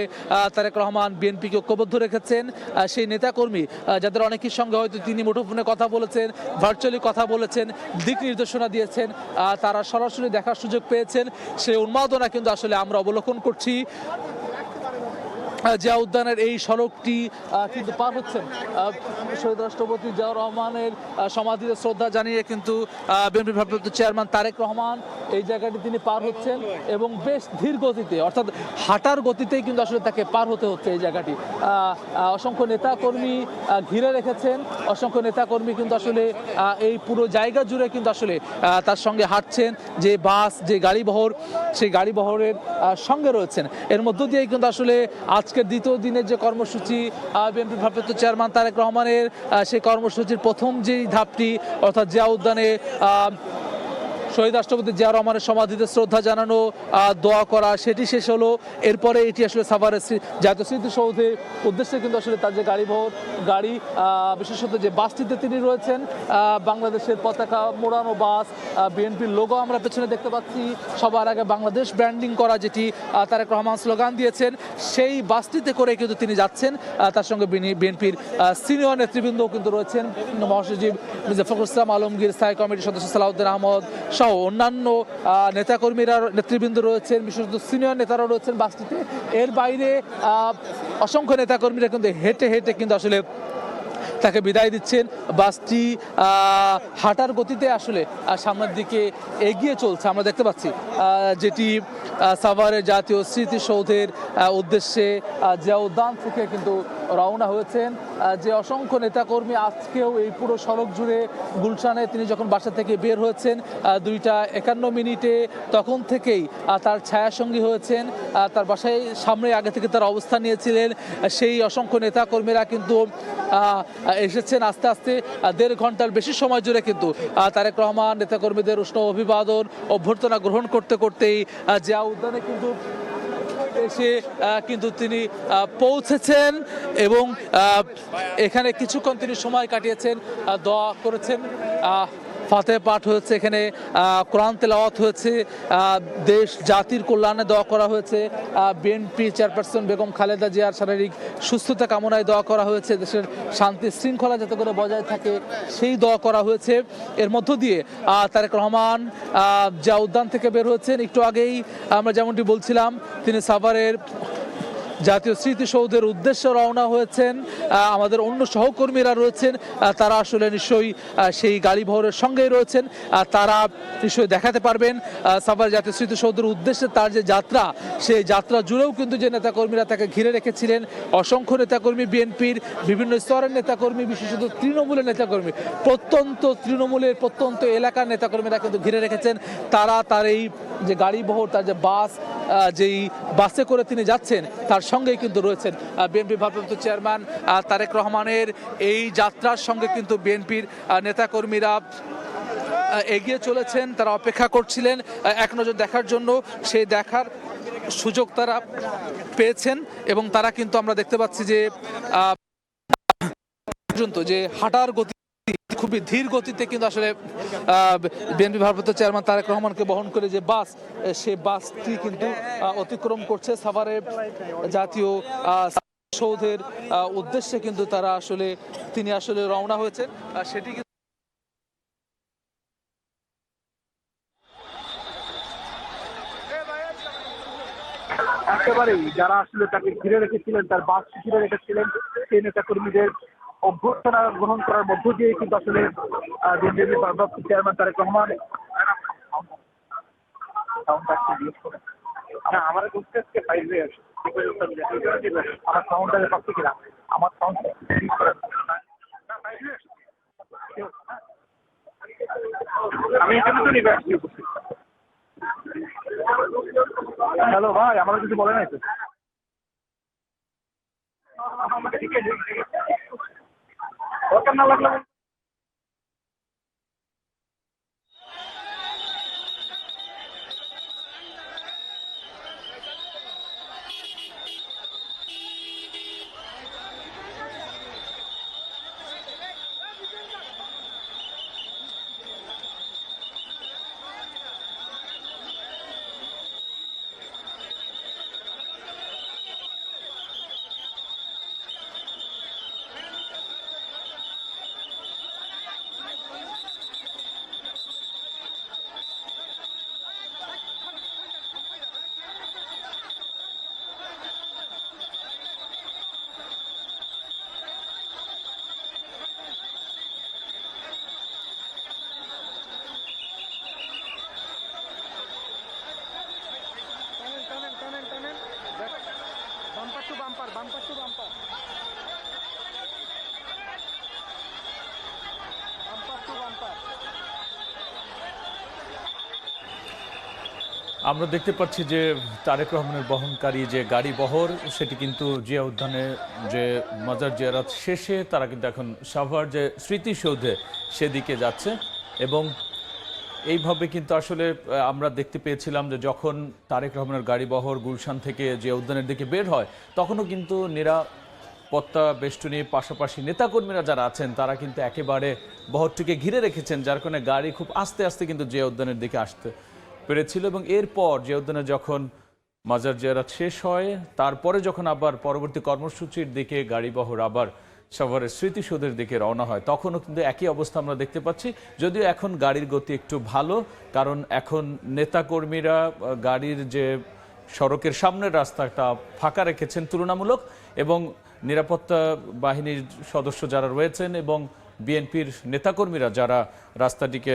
তারেক রহমান বিএনপিকে ঐক্যবদ্ধ রেখেছেন। সেই নেতাকর্মী যাদের অনেকের সঙ্গে হয়তো তিনি মুঠোফোনে কথা বলেছেন, ভার্চুয়ালি কথা বলেছেন, দিক নির্দেশনা দিয়েছেন, তারা সরাসরি দেখার সুযোগ পেয়েছেন। সেই উন্মাদনা কিন্তু আসলে আমরা অবলোকন করছি। জিয়া উদ্যানের এই সড়কটি কিন্তু পার হচ্ছেন শহীদ রাষ্ট্রপতি জিয়াউর রহমানের সমাধিতে শ্রদ্ধা জানিয়ে কিন্তু বিএনপি ভারপ্রাপ্ত চেয়ারম্যান তারেক রহমান এই জায়গাটি তিনি পার হচ্ছেন এবং বেশ ধীর গতিতে, অর্থাৎ হাঁটার গতিতেই কিন্তু আসলে তাকে পার হতে হচ্ছে এই জায়গাটি। অসংখ্য নেতাকর্মী ঘিরে রেখেছেন, অসংখ্য নেতাকর্মী কিন্তু আসলে এই পুরো জায়গা জুড়ে কিন্তু আসলে তার সঙ্গে হাঁটছেন। যে বাস, যে গাড়িবহর, সেই গাড়িবহরের সঙ্গে রয়েছেন। এর মধ্য দিয়েই কিন্তু আসলে আজকের দ্বিতীয় দিনের যে কর্মসূচি বিএনপি ভারপ্রাপ্ত চেয়ারম্যান তারেক রহমানের, সেই কর্মসূচির প্রথম যেই ধাপটি, অর্থাৎ জিয়া উদ্যানে শহীদ রাষ্ট্রপতি জিয়া রহমানের সমাধিতে শ্রদ্ধা জানানো, দোয়া করা, সেটি শেষ হলো। এরপরে এটি আসলে সাভারের জাতীয় স্মৃতিসৌধের উদ্দেশ্যে কিন্তু আসলে তার যে গাড়ি বিশেষত যে বাসটিতে তিনি রয়েছেন, বাংলাদেশের পতাকা মোড়ানো বাস, বিএনপির লোগো আমরা পেছনে দেখতে পাচ্ছি, সবার আগে বাংলাদেশ ব্র্যান্ডিং করা, যেটি তারেক রহমান স্লোগান দিয়েছেন, সেই বাসটিতে করে কিন্তু তিনি যাচ্ছেন। তার সঙ্গে বিএনপির সিনিয়র নেতৃবৃন্দও কিন্তু রয়েছেন, মহাসচিব মির্জা ফখরুল ইসলাম আলমগীর, স্থায়ী কমিটির সদস্য সালাউদ্দিন আহমদ সহ অন্যান্য নেতাকর্মীরা নেতৃবৃন্দ রয়েছেন, বিশেষত সিনিয়র নেতারা রয়েছেন বাসটিতে। এর বাইরে অসংখ্য নেতাকর্মীরা কিন্তু হেঁটে হেঁটে কিন্তু আসলে তাকে বিদায় দিচ্ছেন। বাসটি হাঁটার গতিতে আসলে সামনের দিকে এগিয়ে চলছে আমরা দেখতে পাচ্ছি, যেটি সাভারের জাতীয় স্মৃতিসৌধের উদ্দেশ্যে জিয়া উদ্যান থেকে কিন্তু রওনা হয়েছেন। যে অসংখ্য নেতাকর্মী আজকেও এই পুরো সড়ক জুড়ে গুলশানে তিনি যখন বাসা থেকে বের হয়েছেন 2:51 তখন থেকেই তার ছায়াসঙ্গী হয়েছেন, তার বাসায় সামনে আগে থেকে তার অবস্থান নিয়েছিলেন। সেই অসংখ্য নেতাকর্মীরা কিন্তু এসেছেন আস্তে আস্তে 1.5 ঘন্টার বেশি সময় জুড়ে কিন্তু তারেক রহমান নেতাকর্মীদের উষ্ণ অভিবাদন অভ্যর্থনা গ্রহণ করতে করতেই জিয়া উদ্যানে কিন্তু এসে কিন্তু তিনি পৌঁছেছেন এবং এখানে কিছুক্ষণ তিনি সময় কাটিয়েছেন, দোয়া করেছেন, ফাতে পাঠ হয়েছে, এখানে কোরআন তেলাওয়াত হয়েছে, দেশ জাতির কল্যাণে দোয়া করা হয়েছে, বিএনপি চেয়ারপারসন বেগম খালেদা জিয়ার শারীরিক সুস্থতা কামনায় দোয়া করা হয়েছে, দেশের শান্তি শৃঙ্খলা যাতে করে বজায় থাকে সেই দোয়া করা হয়েছে। এর মধ্য দিয়ে তারেক রহমান জিয়া উদ্যান থেকে বের হয়েছেন। একটু আগেই আমরা যেমনটি বলছিলাম, তিনি সাভারের জাতীয় স্মৃতিসৌধের উদ্দেশ্যে রওনা হয়েছেন। আমাদের অন্য সহকর্মীরা রয়েছেন, তারা আসলে নিশ্চয়ই সেই গাড়ি বহরের সঙ্গেই রয়েছেন, তারা নিশ্চয়ই দেখাতে পারবেন সাভার জাতীয় স্মৃতিসৌধের উদ্দেশ্যে তার যে যাত্রা, সেই যাত্রা জুড়েও কিন্তু যে নেতাকর্মীরা তাকে ঘিরে রেখেছিলেন, অসংখ্য নেতাকর্মী, বিএনপির বিভিন্ন স্তরের নেতাকর্মী, বিশেষত তৃণমূলের নেতাকর্মী, তৃণমূলের প্রত্যন্ত এলাকার নেতাকর্মীরা কিন্তু ঘিরে রেখেছেন। তারা তার এই যে গাড়ি বহর, তার যে বাস, যেই বাসে করে তিনি যাচ্ছেন, তার সঙ্গেই কিন্তু রয়েছেন বিএনপি ভারপ্রাপ্ত চেয়ারম্যান তারেক রহমানের। এই যাত্রার সঙ্গে কিন্তু বিএনপির নেতাকর্মীরা এগিয়ে চলেছেন, তারা অপেক্ষা করছিলেন এক নজর দেখার জন্য। সেই দেখার সুযোগ তারা পেয়েছেন এবং তারা কিন্তু আমরা দেখতে পাচ্ছি যে পর্যন্ত যে হাঁটার গতি খুবই ধীর গতিতে কিন্তু আসলে বিএনপি ভারপ্রাপ্ত চেয়ারম্যান তারেক রহমানকে বহন করে যে বাস, সে বাসটি কিন্তু অতিক্রম করছে সাভারের জাতীয় সৌধের উদ্দেশ্যে কিন্তু তিনি আসলে রওনা হয়েছেন। সেটি একেবারেই যারা আসলে তাকে ঘিরে রেখেছিলেন, তার বাস ঘিরে রেখেছিলেন, সেই নেতা কর্মীদের অভ্যর্থনা গ্রহণ করার মধ্য দিয়ে কিন্তু আসলে বিএনপির ভারপ্রাপ্ত চেয়ারম্যান তারেক রহমান আমার সাউন্ডটা পাচ্ছি কিনা, আমার সাউন্ড আমি হ্যালো ভাই, আমার কিছু বলে নাই তো। দরকার না লাগলে আমরা দেখতে পাচ্ছি যে তারেক রহমানের বহনকারী যে গাড়ি বহর, সেটি কিন্তু জিয়া উদ্যানে যে মাজার জিয়ারত শেষে তারা কিন্তু এখন সাভার যে স্মৃতিসৌধে সেদিকে যাচ্ছে এবং এইভাবে কিন্তু আসলে আমরা দেখতে পেয়েছিলাম যে যখন তারেক রহমানের গাড়িবহর গুলশান থেকে জিয়া উদ্যানের দিকে বের হয়, তখনও কিন্তু নিরাপত্তা বেষ্টনী, পাশাপাশি নেতাকর্মীরা যারা আছেন তারা কিন্তু একেবারে বহরটিকে ঘিরে রেখেছেন, যার কারণে গাড়ি খুব আস্তে আস্তে কিন্তু জিয়া উদ্যানের দিকে আসতে পেরেছিল। এবং এরপর জিয়া উদ্যানে যখন মাজার জিয়ারত শেষ হয়, তারপরে যখন আবার পরবর্তী কর্মসূচির দিকে গাড়িবহর আবার সাভারের স্মৃতিসৌধের দিকে রওনা হয়, তখনও কিন্তু একই অবস্থা আমরা দেখতে পাচ্ছি। যদিও এখন গাড়ির গতি একটু ভালো, কারণ এখন নেতাকর্মীরা গাড়ির যে সড়কের সামনের রাস্তাটা ফাঁকা রেখেছেন তুলনামূলক, এবং নিরাপত্তা বাহিনীর সদস্য যারা রয়েছেন এবং বিএনপির নেতাকর্মীরা যারা রাস্তাটিকে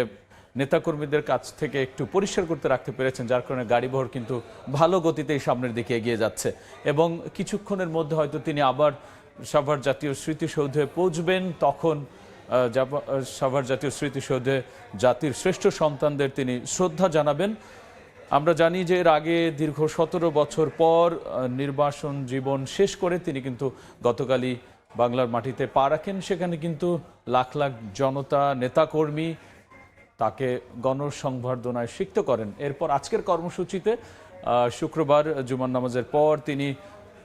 নেতাকর্মীদের কাছ থেকে একটু পরিষ্কার করতে রাখতে পেরেছেন, যার কারণে গাড়িবহর কিন্তু ভালো গতিতেই সামনের দিকে এগিয়ে যাচ্ছে। এবং কিছুক্ষণের মধ্যে হয়তো তিনি আবার সাভার জাতীয় স্মৃতিসৌধে পৌঁছবেন। তখন সাভার জাতীয় স্মৃতিসৌধে জাতির শ্রেষ্ঠ সন্তানদের তিনি শ্রদ্ধা জানাবেন। আমরা জানি যে এর আগে দীর্ঘ 17 বছর পর নির্বাসন জীবন শেষ করে তিনি কিন্তু গতকালই বাংলার মাটিতে পা রাখেন। সেখানে কিন্তু লাখ লাখ জনতা, নেতাকর্মী তাকে গণসংবর্ধনায় সিক্ত করেন। এরপর আজকের কর্মসূচিতে শুক্রবার জুমার নামাজের পর তিনি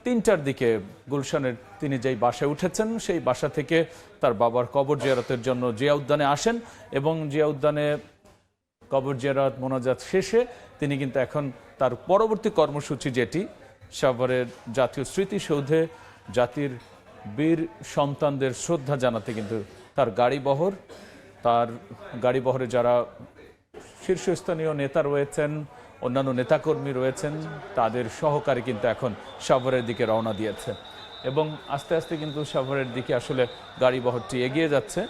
3টার দিকে গুলশানের তিনি যেই বাসায় উঠেছেন, সেই বাসা থেকে তার বাবার কবর জিয়ারতের জন্য জিয়া উদ্যানে আসেন, এবং জিয়া উদ্যানে কবর জিয়ারত মোনাজাত শেষে তিনি কিন্তু এখন তার পরবর্তী কর্মসূচি, যেটি সাভারের জাতীয় স্মৃতিসৌধে জাতির বীর সন্তানদের শ্রদ্ধা জানাতে কিন্তু তার গাড়িবহরে যারা শীর্ষস্থানীয় নেতা রয়েছেন, অন্যান্য নেতাকর্মী রয়েছেন, তাদের সহকারী কিন্তু এখন সাভারের দিকে রওনা দিয়েছে। এবং আস্তে আস্তে কিন্তু সাভারের দিকে আসলে গাড়িবহরটি এগিয়ে যাচ্ছে।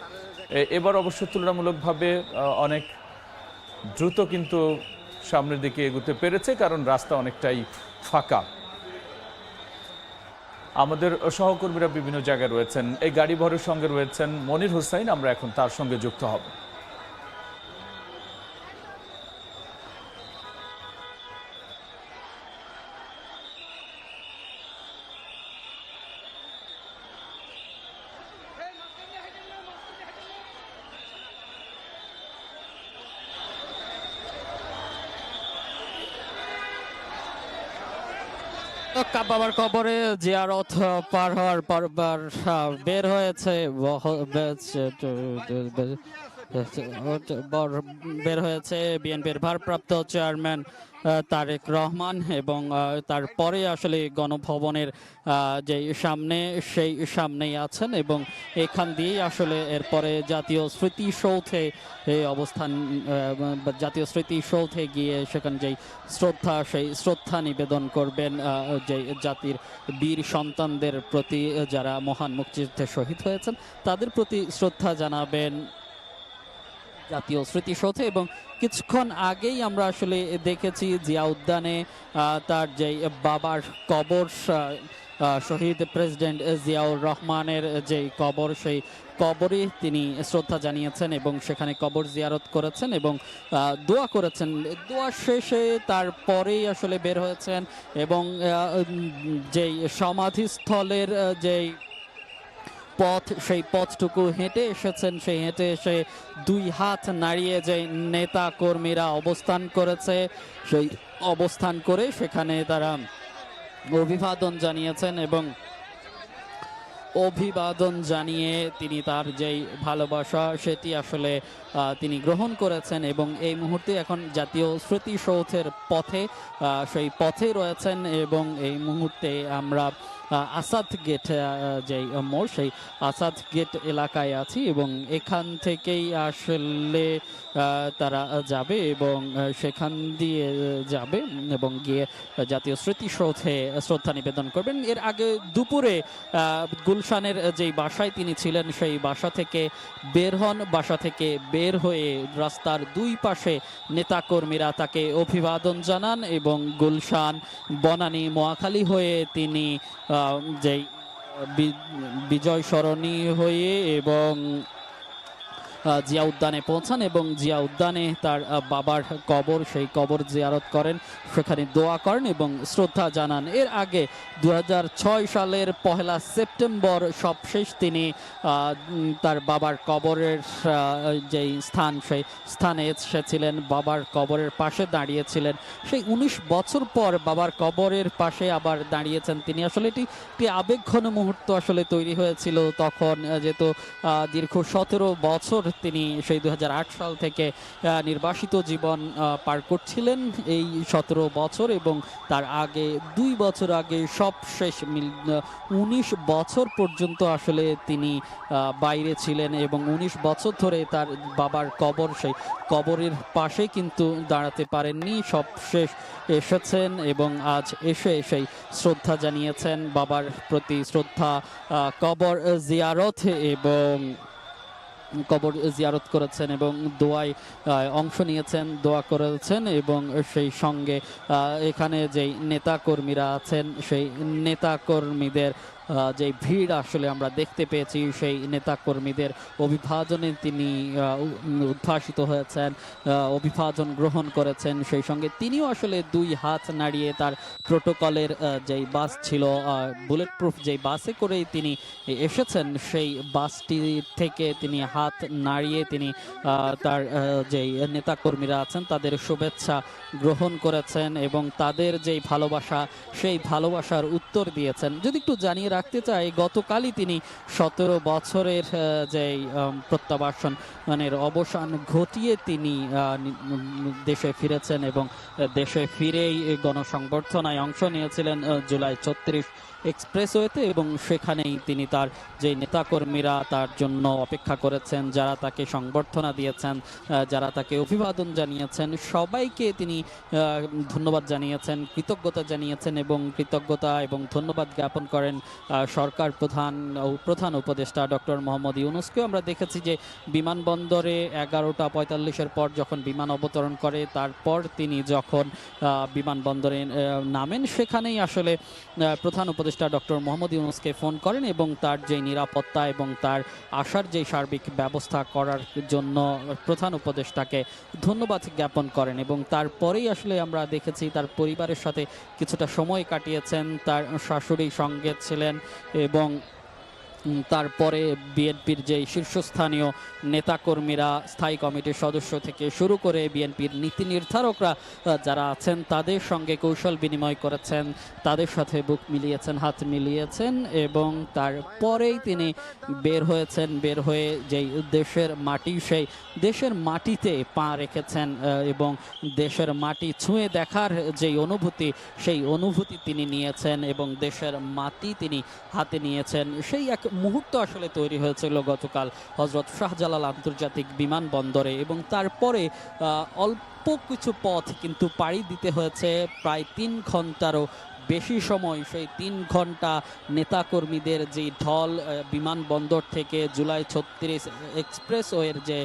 এবার অবশ্য তুলনামূলকভাবে অনেক দ্রুত কিন্তু সামনের দিকে এগোতে পেরেছে, কারণ রাস্তা অনেকটাই ফাঁকা। আমাদের সহকর্মীরা বিভিন্ন জায়গায় রয়েছেন। এই গাড়িবহরের সঙ্গে রয়েছেন মনির হোসাইন, আমরা এখন তার সঙ্গে যুক্ত হব। বাবার কবরে জিয়ারত পার হওয়ার পর বের হয়েছে বের হয়েছে বিএনপির ভারপ্রাপ্ত চেয়ারম্যান তারেক রহমান, এবং তারপরে আসলে গণভবনের যে সেই সামনেই আছেন, এবং এখান দিয়েই আসলে এরপরে জাতীয় স্মৃতিসৌধে গিয়ে সেখানে যেই সেই শ্রদ্ধা নিবেদন করবেন যে জাতির বীর সন্তানদের প্রতি, যারা মহান মুক্তিযুদ্ধে শহীদ হয়েছেন তাদের প্রতি শ্রদ্ধা জানাবেন জাতীয় স্মৃতিসৌধে। এবং কিছুক্ষণ আগেই আমরা আসলে দেখেছি জিয়া উদ্যানে তার যে বাবার কবর, শহীদ প্রেসিডেন্ট জিয়াউর রহমানের যে কবর, সেই কবরে তিনি শ্রদ্ধা জানিয়েছেন এবং সেখানে কবর জিয়ারত করেছেন এবং দোয়া করেছেন। দোয়া শেষে তারপরেই আসলে বের হয়েছেন, এবং যেই সমাধিস্থলের যেই পথ, সেই পথটুকু হেঁটে এসেছেন। সেই হেঁটে এসে 2 হাত নাড়িয়ে যে নেতা কর্মীরা অবস্থান করেছে, সেই অবস্থান করে সেখানে তারা অভিবাদন জানিয়েছেন, এবং অভিবাদন জানিয়ে তিনি তার যেই ভালোবাসা সেটি আসলে তিনি গ্রহণ করেছেন। এবং এই মুহূর্তে এখন জাতীয় স্মৃতিসৌধের পথে, সেই পথে রয়েছেন, এবং এই মুহূর্তে আমরা আসাদ গেট, যেই মোড়, সেই আসাদ গেট এলাকায় আছি, এবং এখান থেকেই আসলে তারা যাবে এবং সেখান দিয়ে যাবে এবং গিয়ে জাতীয় স্মৃতিসৌধে শ্রদ্ধা নিবেদন করবেন। এর আগে দুপুরে গুলশানের যেই বাসায় তিনি ছিলেন সেই বাসা থেকে বের হন। বাসা থেকে বের হয়ে রাস্তার 2 পাশে নেতাকর্মীরা তাকে অভিবাদন জানান, এবং গুলশান, বনানী, মহাখালী হয়ে তিনি যেই বিজয় সরণি হয়ে এবং জিয়া উদ্যানে পৌঁছান এবং জিয়া উদ্যানে তার বাবার কবর, সেই কবর জিয়ারত করেন, সেখানে দোয়া করেন এবং শ্রদ্ধা জানান। এর আগে 2006 সালের 1 সেপ্টেম্বর সবশেষ তিনি তার বাবার কবরের যেই স্থান, সেই স্থানে এসেছিলেন, বাবার কবরের পাশে দাঁড়িয়েছিলেন। সেই 19 বছর পর বাবার কবরের পাশে আবার দাঁড়িয়েছেন তিনি। আসলে এটি একটি আবেগঘন মুহূর্ত আসলে তৈরি হয়েছিল তখন, যেহেতু দীর্ঘ 17 বছর তিনি সেই 2008 সাল থেকে নির্বাসিত জীবন পার করছিলেন, এই 17 বছর এবং তার আগে 2 বছর আগে সবশেষ 19 বছর পর্যন্ত আসলে তিনি বাইরে ছিলেন এবং 19 বছর ধরে তার বাবার কবর, সেই কবরের পাশে কিন্তু দাঁড়াতে পারেননি। সবশেষ এসেছেন এবং আজ এসে সেই শ্রদ্ধা জানিয়েছেন, বাবার প্রতি শ্রদ্ধা, কবর জিয়ারত এবং কবর জিয়ারত করেছেন এবং দোয়ায় অংশ নিয়েছেন, দোয়া করেছেন এবং সেই সঙ্গে এখানে যেই নেতাকর্মীরা আছেন সেই নেতাকর্মীদের যে ভিড় আসলে আমরা দেখতে পেয়েছি, সেই নেতাকর্মীদের অভিভাজনে তিনি উদ্ভাসিত হয়েছেন, অভিভাজন গ্রহণ করেছেন। সেই সঙ্গে তিনিও আসলে 2 হাত নাড়িয়ে তার প্রোটোকলের যেই বাস ছিল, বুলেট প্রুফ যেই বাসে করেই তিনি এসেছেন, সেই বাসটি থেকে তিনি হাত নাড়িয়ে তিনি তার যেই নেতাকর্মীরা আছেন তাদের শুভেচ্ছা গ্রহণ করেছেন এবং তাদের যেই ভালোবাসা, সেই ভালোবাসার উত্তর দিয়েছেন। যদি একটু জানিয়ে রাখতে চাই, গতকালই তিনি 17 বছরের যেই প্রত্যাবাসনের অবসান ঘটিয়ে তিনি দেশে ফিরেছেন এবং দেশে ফিরেই গণসংবর্ধনায় অংশ নিয়েছিলেন জুলাই 36 এক্সপ্রেসওয়েতে এবং সেখানেই তিনি তার যে নেতাকর্মীরা তার জন্য অপেক্ষা করেছেন, যারা তাকে সংবর্ধনা দিয়েছেন, যারা তাকে অভিবাদন জানিয়েছেন, সবাইকে তিনি ধন্যবাদ জানিয়েছেন, কৃতজ্ঞতা জানিয়েছেন এবং কৃতজ্ঞতা এবং ধন্যবাদ জ্ঞাপন করেন সরকার প্রধান উপদেষ্টা ডক্টর মোহাম্মদ ইউনূসকে। আমরা দেখেছি যে বিমানবন্দরে 11:45-এর পর যখন বিমান অবতরণ করে, তারপর তিনি যখন বিমানবন্দরে নামেন, সেখানেই আসলে প্রধান উপদেষ্টা ডক্টর মোহাম্মদ ইউনূসকে ফোন করেন এবং তার যে নিরাপত্তা এবং তার আসার যে সার্বিক ব্যবস্থা করার জন্য প্রধান উপদেষ্টাকে ধন্যবাদ জ্ঞাপন করেন এবং তারপরেই আসলে আমরা দেখেছি তার পরিবারের সাথে কিছুটা সময় কাটিয়েছেন, তার শাশুড়ি সঙ্গে ছিলেন এবং তারপরে বিএনপির যে শীর্ষস্থানীয় নেতাকর্মীরা, স্থায়ী কমিটির সদস্য থেকে শুরু করে বিএনপির নীতি নির্ধারকরা যারা আছেন তাদের সঙ্গে কৌশল বিনিময় করেছেন, তাদের সাথে বুক মিলিয়েছেন, হাত মিলিয়েছেন এবং তারপরেই তিনি বের হয়েছেন। বের হয়ে যেই দেশের মাটি, সেই দেশের মাটিতে পা রেখেছেন এবং দেশের মাটি ছুঁয়ে দেখার যেই অনুভূতি, সেই অনুভূতি তিনি নিয়েছেন এবং দেশের মাটি তিনি হাতে নিয়েছেন। সেই এক মুহূর্ত আসলে তৈরি হয়েছিল গতকাল হযরত শাহজালাল আন্তর্জাতিক বিমানবন্দরে এবং তারপরে অল্প কিছু পথ কিন্তু পাড়ি দিতে হয়েছে, প্রায় 3 ঘন্টারও বেশি সময়। সেই 3 ঘন্টা নেতাকর্মীদের যে ঢল বিমানবন্দর থেকে জুলাই 36 এক্সপ্রেসওয়ের যে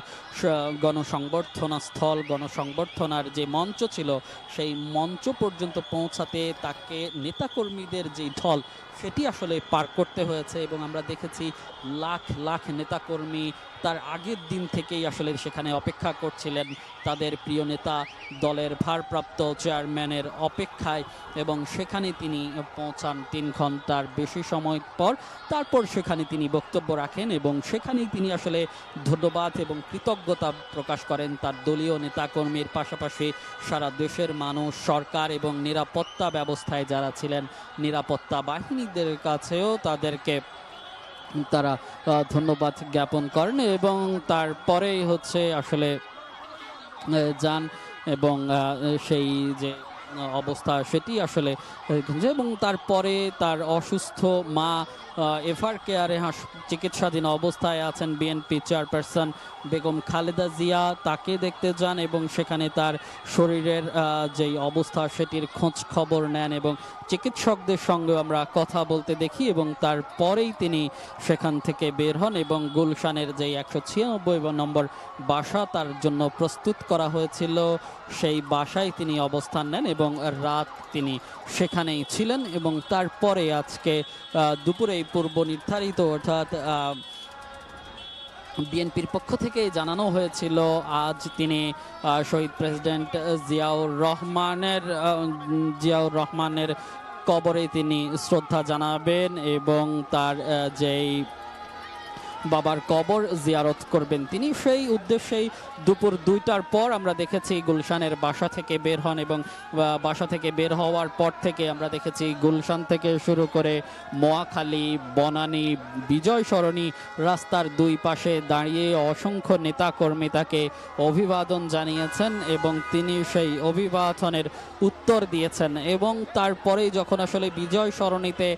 গণসংবর্ধনা স্থল, গণসংবর্ধনার যে মঞ্চ ছিল, সেই মঞ্চ পর্যন্ত পৌঁছাতে তাকে নেতাকর্মীদের যে ঢল সেটি আসলে পার করতে হয়েছে এবং আমরা দেখেছি লাখ লাখ নেতাকর্মী তার আগের দিন থেকেই আসলে সেখানে অপেক্ষা করছিলেন তাদের প্রিয় নেতা, দলের ভারপ্রাপ্ত চেয়ারম্যানের অপেক্ষায় এবং সেখানে তিনি পৌঁছান 3 ঘন্টার বেশি সময় পর। তারপর সেখানে তিনি বক্তব্য রাখেন এবং সেখানেই তিনি আসলে ধন্যবাদ এবং কৃতজ্ঞতা প্রকাশ করেন তার দলীয় নেতাকর্মীর পাশাপাশি সারা দেশের মানুষ, সরকার এবং নিরাপত্তা ব্যবস্থায় যারা ছিলেন, নিরাপত্তা বাহিনীদের কাছেও তাদেরকে তারা ধন্যবাদ জ্ঞাপন করেন এবং তারপরেই হচ্ছে আসলে যান এবং সেই যে অবস্থা সেটি আসলে এবং তারপরে তার অসুস্থ মা এফআর কেয়ারে চিকিৎসাধীন অবস্থায় আছেন বিএনপি চেয়ারপারসন বেগম খালেদা জিয়া, তাকে দেখতে যান এবং সেখানে তার শরীরের যেই অবস্থা সেটির খোঁজ খবর নেন এবং চিকিৎসকদের সঙ্গে আমরা কথা বলতে দেখি এবং তারপরেই তিনি সেখান থেকে বের হন এবং গুলশানের যেই 196 নম্বর বাসা তার জন্য প্রস্তুত করা হয়েছিল, সেই বাসায় তিনি অবস্থান নেন এবং রাত তিনি সেখানেই ছিলেন এবং তারপরে আজকে দুপুরে পূর্ব নির্ধারিত অর্থাৎ বিএনপির পক্ষ থেকে জানানো হয়েছিল আজ তিনি শহীদ প্রেসিডেন্ট জিয়াউর রহমানের কবরে তিনি শ্রদ্ধা জানাবেন এবং তার যেই বাবার কবর জিয়ারত করবেন তিনি। সেই উদ্দেশ্যেই দুপুর 2টার পর আমরা দেখেছি গুলশানের বাসা থেকে বের হন এবং বাসা থেকে বের হওয়ার পর থেকে আমরা দেখেছি গুলশান থেকে শুরু করে মোয়াখালী, বনানী, বিজয় সরণি রাস্তার দুই পাশে দাঁড়িয়ে অসংখ্য নেতাকর্মী তাকে অভিবাদন জানিয়েছেন এবং তিনি সেই অভিবাদনের উত্তর দিয়েছেন। এবং তারপরেই যখন আসলে বিজয় সরণিতে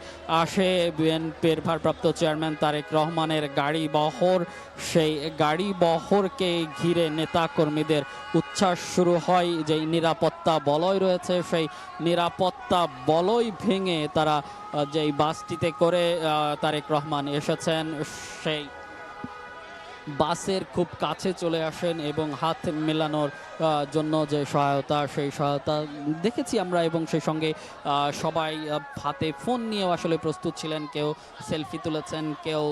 আসে বিএনপির ভারপ্রাপ্ত চেয়ারম্যান তারেক রহমানের গাড়ি বহর, সেই গাড়ি বহরকে ঘিরে নেতা কর্মীদের উচ্ছ্বাস শুরু হয়। যে নিরাপত্তা বলয় রয়েছে সেই নিরাপত্তা বলয় ভেঙে তারা যেই বাসটিতে করে তারেক রহমান এসেছেন সেই বাসের খুব কাছে চলে আসেন এবং হাত মেলানোর জন্য যে সহায়তা সেই সহায়তা দেখেছি আমরা এবং সেই সঙ্গে সবাই হাতে ফোন নিয়েও আসলে প্রস্তুত ছিলেন। কেউ সেলফি তুলেছেন, কেউ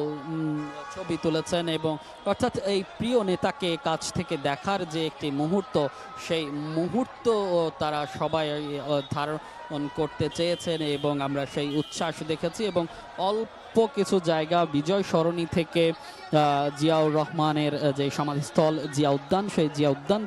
ছবি তুলেছেন এবং অর্থাৎ এই প্রিয় নেতাকে কাছ থেকে দেখার যে একটি মুহূর্ত সেই মুহূর্ত তারা সবাই ধারণ করতে চেয়েছেন এবং আমরা সেই উচ্ছ্বাস দেখেছি। এবং অল্প কিছু জায়গা বিজয় সরণি থেকে জিয়াউর রহমানের যে সমাধিস্থল জিয়া উদ্যান, সেই জিয়া উদ্যান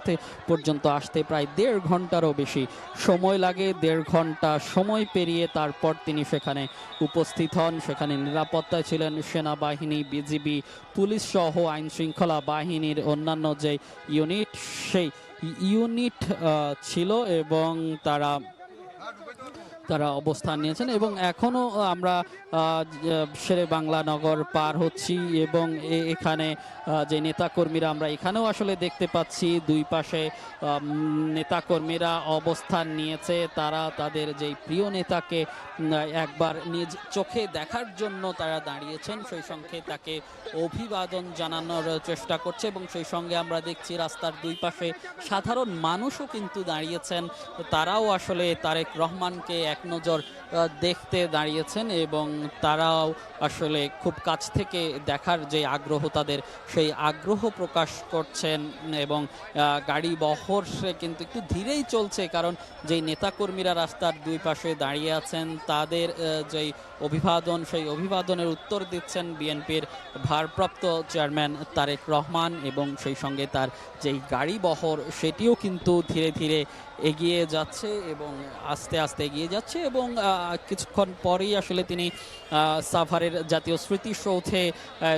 পর্যন্ত আসতে প্রায় 1.5 ঘন্টারও বেশি সময় লাগে। 1.5 ঘন্টা সময় পেরিয়ে তারপর তিনি সেখানে উপস্থিত হন। সেখানে নিরাপত্তায় ছিলেন সেনাবাহিনী, বিজিবি, পুলিশ সহ আইন শৃঙ্খলা বাহিনীর অন্যান্য যে ইউনিট সেই ইউনিট ছিল এবং তারা অবস্থান নিয়েছেন। এবং এখনো আমরা শেরে বাংলা নগর পার হচ্ছি এবং এখানে যে নেতাকর্মীরা আমরা এখানেও আসলে দেখতে পাচ্ছি দুই পাশে নেতাকর্মীরা অবস্থান নিয়েছে। তারা তাদের যেই প্রিয় নেতাকে একবার নিজ চোখে দেখার জন্য তারা দাঁড়িয়েছেন, সেই সঙ্গে তাকে অভিবাদন জানানোর চেষ্টা করছে এবং সেই সঙ্গে আমরা দেখছি রাস্তার দুই পাশে সাধারণ মানুষও কিন্তু দাঁড়িয়েছেন। তারাও আসলে তারেক রহমানকে এক নজর দেখতে দাঁড়িয়েছেন এবং তারাও আসলে খুব কাছ থেকে দেখার যে আগ্রহ তাদের সেই আগ্রহ প্রকাশ করছেন। এবং গাড়ি বহর কিন্তু একটু ধীরেই চলছে, কারণ যেই নেতাকর্মীরা রাস্তার দুই পাশে দাঁড়িয়ে আছেন তাদের যেই অভিবাদন সেই অভিবাদনের উত্তর দিচ্ছেন বিএনপির ভারপ্রাপ্ত চেয়ারম্যান তারেক রহমান এবং সেই সঙ্গে তার যেই গাড়ি বহর সেটিও কিন্তু ধীরে ধীরে এগিয়ে যাচ্ছে এবং আস্তে আস্তে এগিয়ে যাচ্ছে। এবং কিছুক্ষণ পরেই আসলে তিনি সাভারের জাতীয় স্মৃতিসৌধে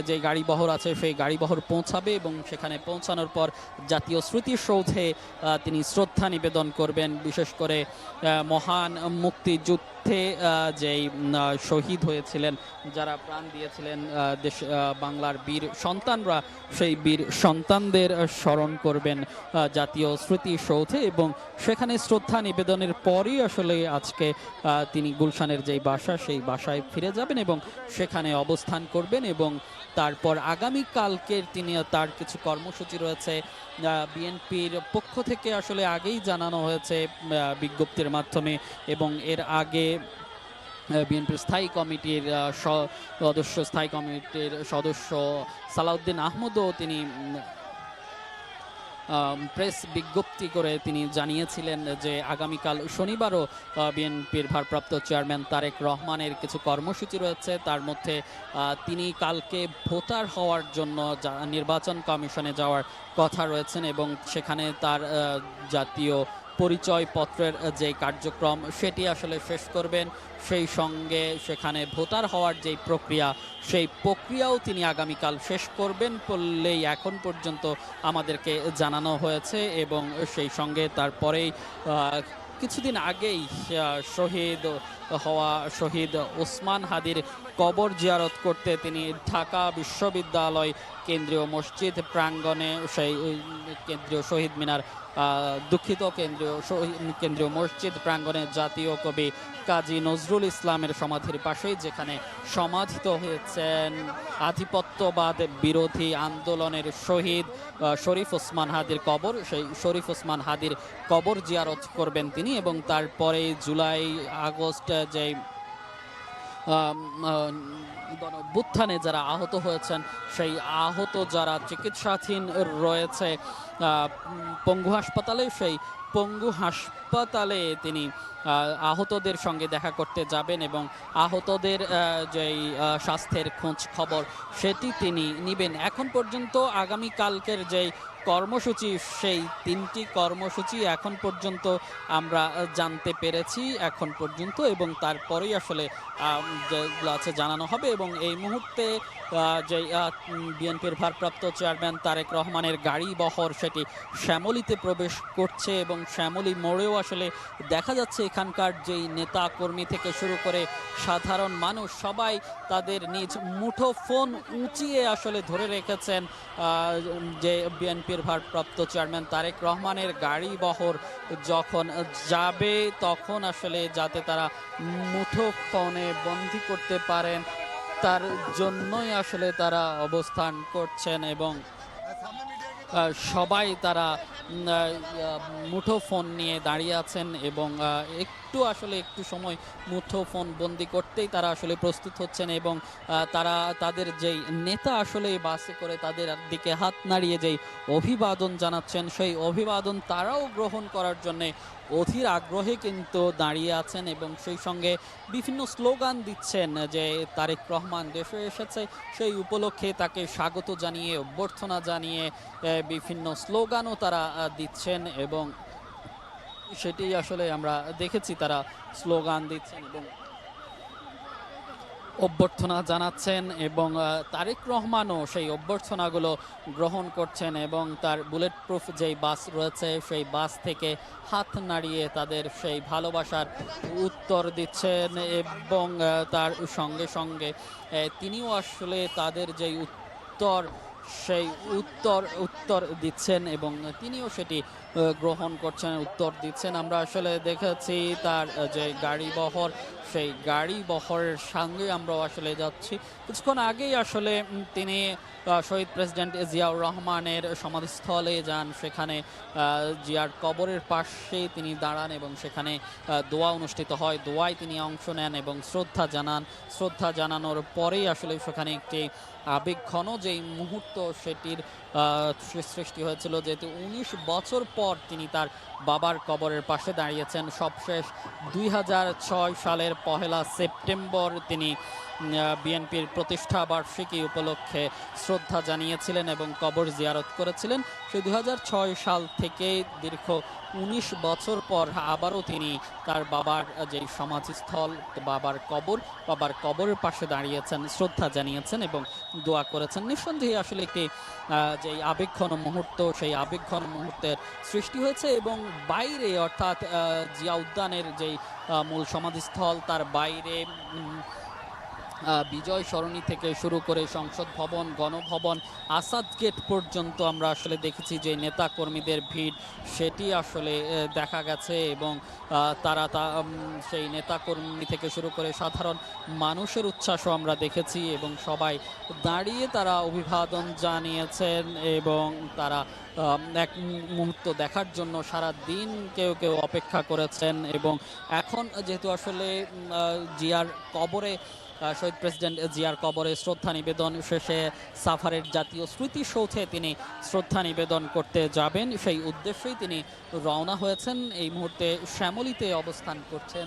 যে গাড়ি বহর আছে সেই গাড়ি বহর পৌঁছাবে এবং সেখানে পৌঁছানোর পর জাতীয় স্মৃতিসৌধে তিনি শ্রদ্ধা নিবেদন করবেন। বিশেষ করে মহান মুক্তিযুদ্ধে যেই শহীদ হয়েছিলেন, যারা প্রাণ দিয়েছিলেন দেশ বাংলার বীর সন্তানরা, সেই বীর সন্তানদের স্মরণ করবেন জাতীয় স্মৃতিসৌধে এবং সেখানে শ্রদ্ধা নিবেদনের পরই আসলে আজকে তিনি গুলশানের যেই বাসা সেই বাসায় ফিরে যাবেন এবং সেখানে অবস্থান করবেন। এবং তারপর আগামীকালকে তিনি তার কিছু কর্মসূচি রয়েছে বিএনপির পক্ষ থেকে আসলে আগেই জানানো হয়েছে বিজ্ঞপ্তির মাধ্যমে এবং এর আগে বিএনপির স্থায়ী কমিটির সদস্য সালাউদ্দিন আহমদও তিনি প্রেস বিজ্ঞপ্তি করে তিনি জানিয়েছিলেন যে আগামীকাল শনিবারও বিএনপির ভারপ্রাপ্ত চেয়ারম্যান তারেক রহমানের কিছু কর্মসূচি রয়েছে। তার মধ্যে তিনি কালকে ভোটার হওয়ার জন্য নির্বাচন কমিশনে যাওয়ার কথা রয়েছেন এবং সেখানে তার জাতীয় পরিচয়পত্রের যে কার্যক্রম সেটি আসলে শেষ করবেন। সেই সঙ্গে সেখানে ভোটার হওয়ার যে প্রক্রিয়া সেই প্রক্রিয়াও তিনি আগামীকাল শেষ করবেন বললেই এখন পর্যন্ত আমাদেরকে জানানো হয়েছে। এবং সেই সঙ্গে তারপরেই কিছুদিন আগেই শহীদ ওসমান হাদির কবর জিয়ারত করতে তিনি ঢাকা বিশ্ববিদ্যালয় কেন্দ্রীয় মসজিদ প্রাঙ্গণে সেই কেন্দ্রীয় শহীদ মিনার কেন্দ্রীয় মসজিদ প্রাঙ্গণে জাতীয় কবি কাজী নজরুল ইসলামের সমাধির পাশেই, যেখানে সমাধিত হয়েছেন আধিপত্যবাদ বিরোধী আন্দোলনের শহীদ শরীফ ওসমান হাদির কবর, সেই শরীফ ওসমান হাদির কবর জিয়ারত করবেন তিনি। এবং তারপরে জুলাই আগস্ট যে গণঅভ্যুত্থানে যারা আহত হয়েছেন সেই আহত যারা চিকিৎসাধীন রয়েছে পঙ্গু হাসপাতালে, সেই পঙ্গু হাসপাতালে তিনি আহতদের সঙ্গে দেখা করতে যাবেন এবং আহতদের যেই স্বাস্থ্যের খোঁজ খবর সেটি তিনি নেবেন। এখন পর্যন্ত আগামীকালকের যেই কর্মসূচি, সেই 3টি কর্মসূচি এখন পর্যন্ত আমরা জানতে পেরেছি এখন পর্যন্ত, এবং তারপরেই আসলে যেগুলো আছে জানানো হবে। এবং এই মুহূর্তে যে বিএনপির ভারপ্রাপ্ত চেয়ারম্যান তারেক রহমানের গাড়ি বহর সেটি শ্যামলীতে প্রবেশ করছে এবং শ্যামলী মোড়েও আসলে দেখা যাচ্ছে এখানকার যেই নেতা কর্মী থেকে শুরু করে সাধারণ মানুষ সবাই তাদের নিজ মুঠো ফোন উঁচিয়ে আসলে ধরে রেখেছেন যে বিএনপির ভারপ্রাপ্ত চেয়ারম্যান তারেক রহমানের গাড়ি বহর যখন যাবে তখন আসলে যাতে তারা মুঠো ফোনে বন্দী করতে পারেন তার জন্যই আসলে তারা অবস্থান করছেন এবং সবাই তারা মুঠো ফোন নিয়ে দাঁড়িয়ে আছেন এবং একটু সময় মুঠো ফোন বন্দি করতেই তারা আসলে প্রস্তুত হচ্ছেন এবং তারা তাদের যেই নেতা আসলে বাসে করে তাদের দিকে হাত নাড়িয়ে যেই অভিবাদন জানাচ্ছেন সেই অভিবাদন তারাও গ্রহণ করার জন্যে অধীর আগ্রহে কিন্তু দাঁড়িয়ে আছেন এবং সেই সঙ্গে বিভিন্ন স্লোগান দিচ্ছেন যে তারেক রহমান দেশে এসেছে, সেই উপলক্ষে তাকে স্বাগত জানিয়ে অভ্যর্থনা জানিয়ে বিভিন্ন স্লোগানও তারা দিচ্ছেন এবং সেটি আসলে আমরা দেখেছি তারা স্লোগান দিচ্ছেন এবং অভ্যর্থনা জানাচ্ছেন এবং তারেক রহমানও সেই অভ্যর্থনাগুলো গ্রহণ করছেন এবং তার বুলেট প্রুফ যেই বাস রয়েছে সেই বাস থেকে হাত নাড়িয়ে তাদের সেই ভালোবাসার উত্তর দিচ্ছেন এবং তার সঙ্গে সঙ্গে তিনিও আসলে তাদের যেই উত্তর সেই উত্তর দিচ্ছেন এবং তিনিও সেটি গ্রহণ করছেন, উত্তর দিচ্ছেন। আমরা আসলে দেখেছি তার যে গাড়ি বহর সেই গাড়ি বহরের সঙ্গে আমরাও আসলে যাচ্ছি। কিছুক্ষণ আগেই আসলে তিনি শহীদ প্রেসিডেন্ট জিয়াউর রহমানের সমাধিস্থলে যান, সেখানে জিয়ার কবরের পাশে তিনি দাঁড়ান এবং সেখানে দোয়া অনুষ্ঠিত হয়, দোয়ায় তিনি অংশ নেন এবং শ্রদ্ধা জানানোর পরেই আসলে সেখানে একটি আবেগঘন যেই মুহূর্ত সেটির সৃষ্টি হয়েছিল, যেহেতু 19 বছর পর তিনি তার বাবার কবরের পাশে দাঁড়িয়েছেন। সবশেষ 2006 সালের 1 সেপ্টেম্বর তিনি বিএনপির প্রতিষ্ঠা বার্ষিকী উপলক্ষে শ্রদ্ধা জানিয়েছিলেন এবং কবর জিয়ারত করেছিলেন। সেই 2006 সাল থেকে দীর্ঘ 19 বছর পর আবারও তিনি তার বাবার যেই সমাধিস্থল বাবার কবরের পাশে দাঁড়িয়েছেন, শ্রদ্ধা জানিয়েছেন এবং দোয়া করেছেন। নিঃসন্দেহে আসলে একটি যেই আবেগঘন মুহূর্ত, সেই আবেগঘন মুহূর্তের সৃষ্টি হয়েছে এবং বাইরে অর্থাৎ জিয়া উদ্যানের যেই মূল সমাধিস্থল তার বাইরে বিজয় সরণি থেকে শুরু করে সংসদ ভবন, গণভবন, আসাদ গেট পর্যন্ত আমরা আসলে দেখেছি যে নেতা কর্মীদের ভিড় সেটি আসলে দেখা গেছে এবং তারা সেই নেতা কর্মী থেকে শুরু করে সাধারণ মানুষের উচ্ছ্বাসও আমরা দেখেছি এবং সবাই দাঁড়িয়ে তারা অভিবাদন জানিয়েছেন এবং তারা এক মুহূর্ত দেখার জন্য সারা দিন কেউ অপেক্ষা করেছেন এবং এখন যেহেতু আসলে জিয়ার কবরে শহীদ প্রেসিডেন্ট জিয়ার কবরে শ্রদ্ধা নিবেদন শেষে সাভারের জাতীয় স্মৃতিসৌধে তিনি শ্রদ্ধা নিবেদন করতে যাবেন, সেই উদ্দেশ্যেই তিনি রওনা হয়েছেন। এই মুহূর্তে শ্যামলীতে অবস্থান করছেন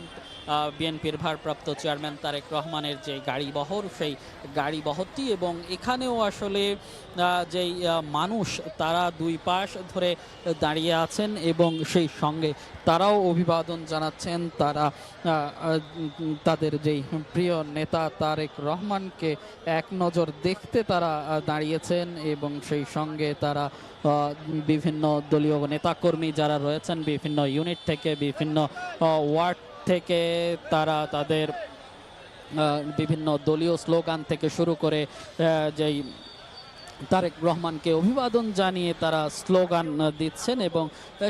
বিএনপির ভারপ্রাপ্ত চেয়ারম্যান তারেক রহমানের যে গাড়ি বহর, সেই গাড়ি বহরটি এবং এখানেও আসলে যেই মানুষ তারা দুই পাশ ধরে দাঁড়িয়ে আছেন এবং সেই সঙ্গে তারাও অভিবাদন জানাচ্ছেন। তারা তাদের যেই প্রিয় নেতা তারেক রহমানকে এক নজর দেখতে তারা দাঁড়িয়েছেন এবং সেই সঙ্গে তারা বিভিন্ন দলীয় নেতাকর্মী যারা রয়েছেন বিভিন্ন ইউনিট থেকে, বিভিন্ন ওয়ার্ড থেকে, তারা তাদের বিভিন্ন দলীয় স্লোগান থেকে শুরু করে যেই তারেক রহমানকে অভিবাদন জানিয়ে তারা স্লোগান দিচ্ছেন এবং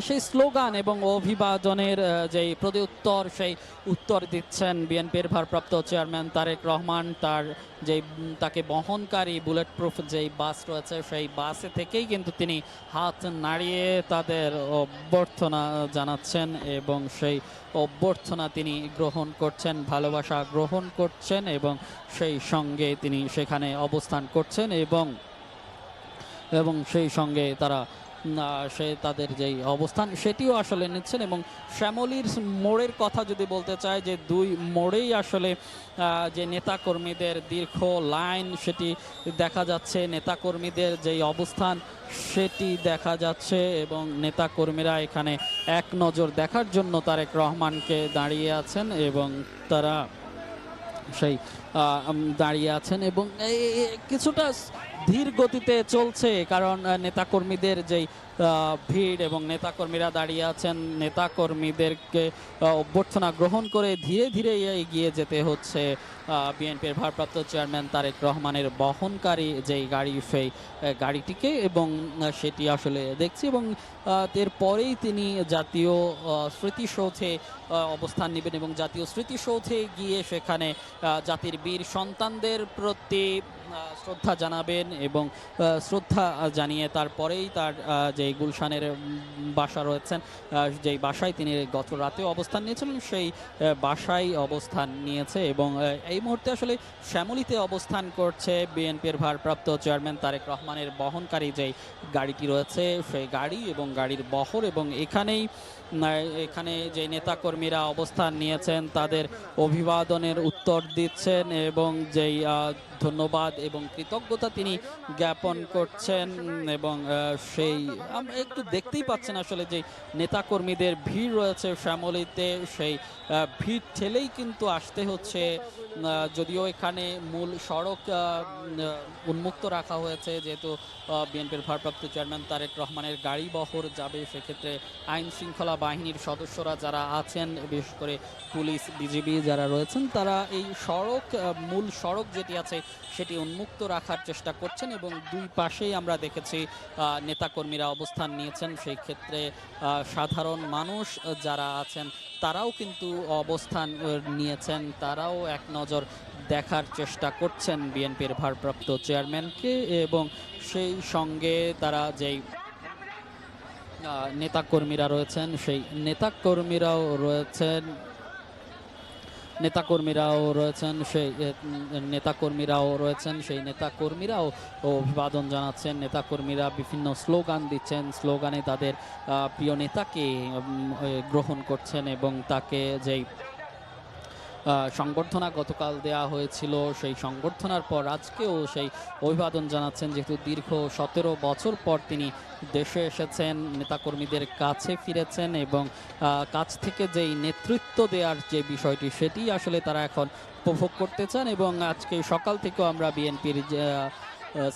সেই স্লোগান এবং অভিবাদনের যেই প্রত্যুত্তর সেই উত্তর দিচ্ছেন বিএনপির ভারপ্রাপ্ত চেয়ারম্যান তারেক রহমান। তার যেই তাকে বহনকারী বুলেট প্রুফ যেই বাস রয়েছে সেই বাসে থেকেই কিন্তু তিনি হাত নাড়িয়ে তাদের অভ্যর্থনা জানাচ্ছেন এবং সেই অভ্যর্থনা তিনি গ্রহণ করছেন, ভালোবাসা গ্রহণ করছেন এবং সেই সঙ্গে তিনি সেখানে অবস্থান করছেন এবং সেই সঙ্গে তারা সে তাদের যেই অবস্থান সেটিও আসলে নিচ্ছেন। এবং শ্যামলীর মোড়ের কথা যদি বলতে চাই, যে দুই মোড়েই আসলে যে নেতাকর্মীদের দীর্ঘ লাইন সেটি দেখা যাচ্ছে, নেতাকর্মীদের যেই অবস্থান সেটি দেখা যাচ্ছে এবং নেতাকর্মীরা এখানে এক নজর দেখার জন্য তারেক রহমানকে দাঁড়িয়ে আছেন এবং তারা সেই দাঁড়িয়ে আছেন এবং কিছুটা ধীর গতিতে চলছে, কারণ নেতাকর্মীদের যেই ভিড় এবং নেতাকর্মীরা দাঁড়িয়ে আছেন, নেতাকর্মীদেরকে অভ্যর্থনা গ্রহণ করে ধীরে ধীরে এগিয়ে যেতে হচ্ছে বিএনপির ভারপ্রাপ্ত চেয়ারম্যান তারেক রহমানের বহনকারী যেই গাড়ি সেই গাড়িটিকে এবং সেটি আসলে দেখছি এবং এরপরেই তিনি জাতীয় স্মৃতিসৌধে অবস্থান নেবেন এবং জাতীয় স্মৃতিসৌধে গিয়ে সেখানে জাতির বীর সন্তানদের প্রতি শ্রদ্ধা জানাবেন এবং শ্রদ্ধা জানিয়ে তারপরেই তার যেই গুলশানের বাসা রয়েছেন যেই বাসায় তিনি গত রাতে অবস্থান নিয়েছিলেন সেই বাসায় অবস্থান নিয়েছে এবং এই মুহূর্তে আসলে শ্যামলীতে অবস্থান করছে বিএনপির ভারপ্রাপ্ত চেয়ারম্যান তারেক রহমানের বহনকারী যেই গাড়িটি রয়েছে সেই গাড়ি এবং গাড়ির বহর এবং এখানে যে নেতাকর্মীরা অবস্থান নিয়েছেন তাদের অভিবাদনের উত্তর দিচ্ছেন এবং যেই ধন্যবাদ এবং কৃতজ্ঞতা তিনি জ্ঞাপন করছেন এবং সেই আমরা একটু দেখতেই পাচ্ছেন আসলে যে নেতাকর্মীদের ভিড় রয়েছে শ্যামলীতে, সেই ভিড় ঠেলেই কিন্তু আসতে হচ্ছে। যদিও এখানে মূল সড়ক উন্মুক্ত রাখা হয়েছে, যেহেতু বিএনপির ভারপ্রাপ্ত চেয়ারম্যান তারেক রহমানের গাড়ি বহর যাবে, সেক্ষেত্রে আইন শৃঙ্খলা বাহিনীর সদস্যরা যারা আছেন, বিশেষ করে পুলিশ বিজিবি যারা রয়েছেন, তারা এই মূল সড়ক যেটি আছে সেটি উন্মুক্ত রাখার চেষ্টা করছেন এবং দুই পাশেই আমরা দেখেছি নেতাকর্মীরা অবস্থান নিয়েছেন। সেই ক্ষেত্রে সাধারণ মানুষ যারা আছেন তারাও কিন্তু অবস্থান নিয়েছেন, তারাও এক নজর দেখার চেষ্টা করছেন বিএনপির ভারপ্রাপ্ত চেয়ারম্যানকে এবং সেই সঙ্গে তারা যেই নেতাকর্মীরা রয়েছেন সেই নেতাকর্মীরাও রয়েছেন সেই নেতাকর্মীরাও অভিবাদন জানাচ্ছেন। নেতাকর্মীরা বিভিন্ন স্লোগান দিচ্ছেন, স্লোগানে তাদের প্রিয় নেতাকে গ্রহণ করছেন এবং তাকে যেই সংবর্ধনা গতকাল দেয়া হয়েছিল সেই সংবর্ধনার পর আজকেও সেই অভিবাদন জানাচ্ছেন, যেহেতু দীর্ঘ 17 বছর পর তিনি দেশে এসেছেন, নেতাকর্মীদের কাছে ফিরেছেন এবং কাছ থেকে যেই নেতৃত্ব দেওয়ার যে বিষয়টি সেটি আসলে তারা এখন উপভোগ করতে চান এবং আজকে সকাল থেকেও আমরা বিএনপির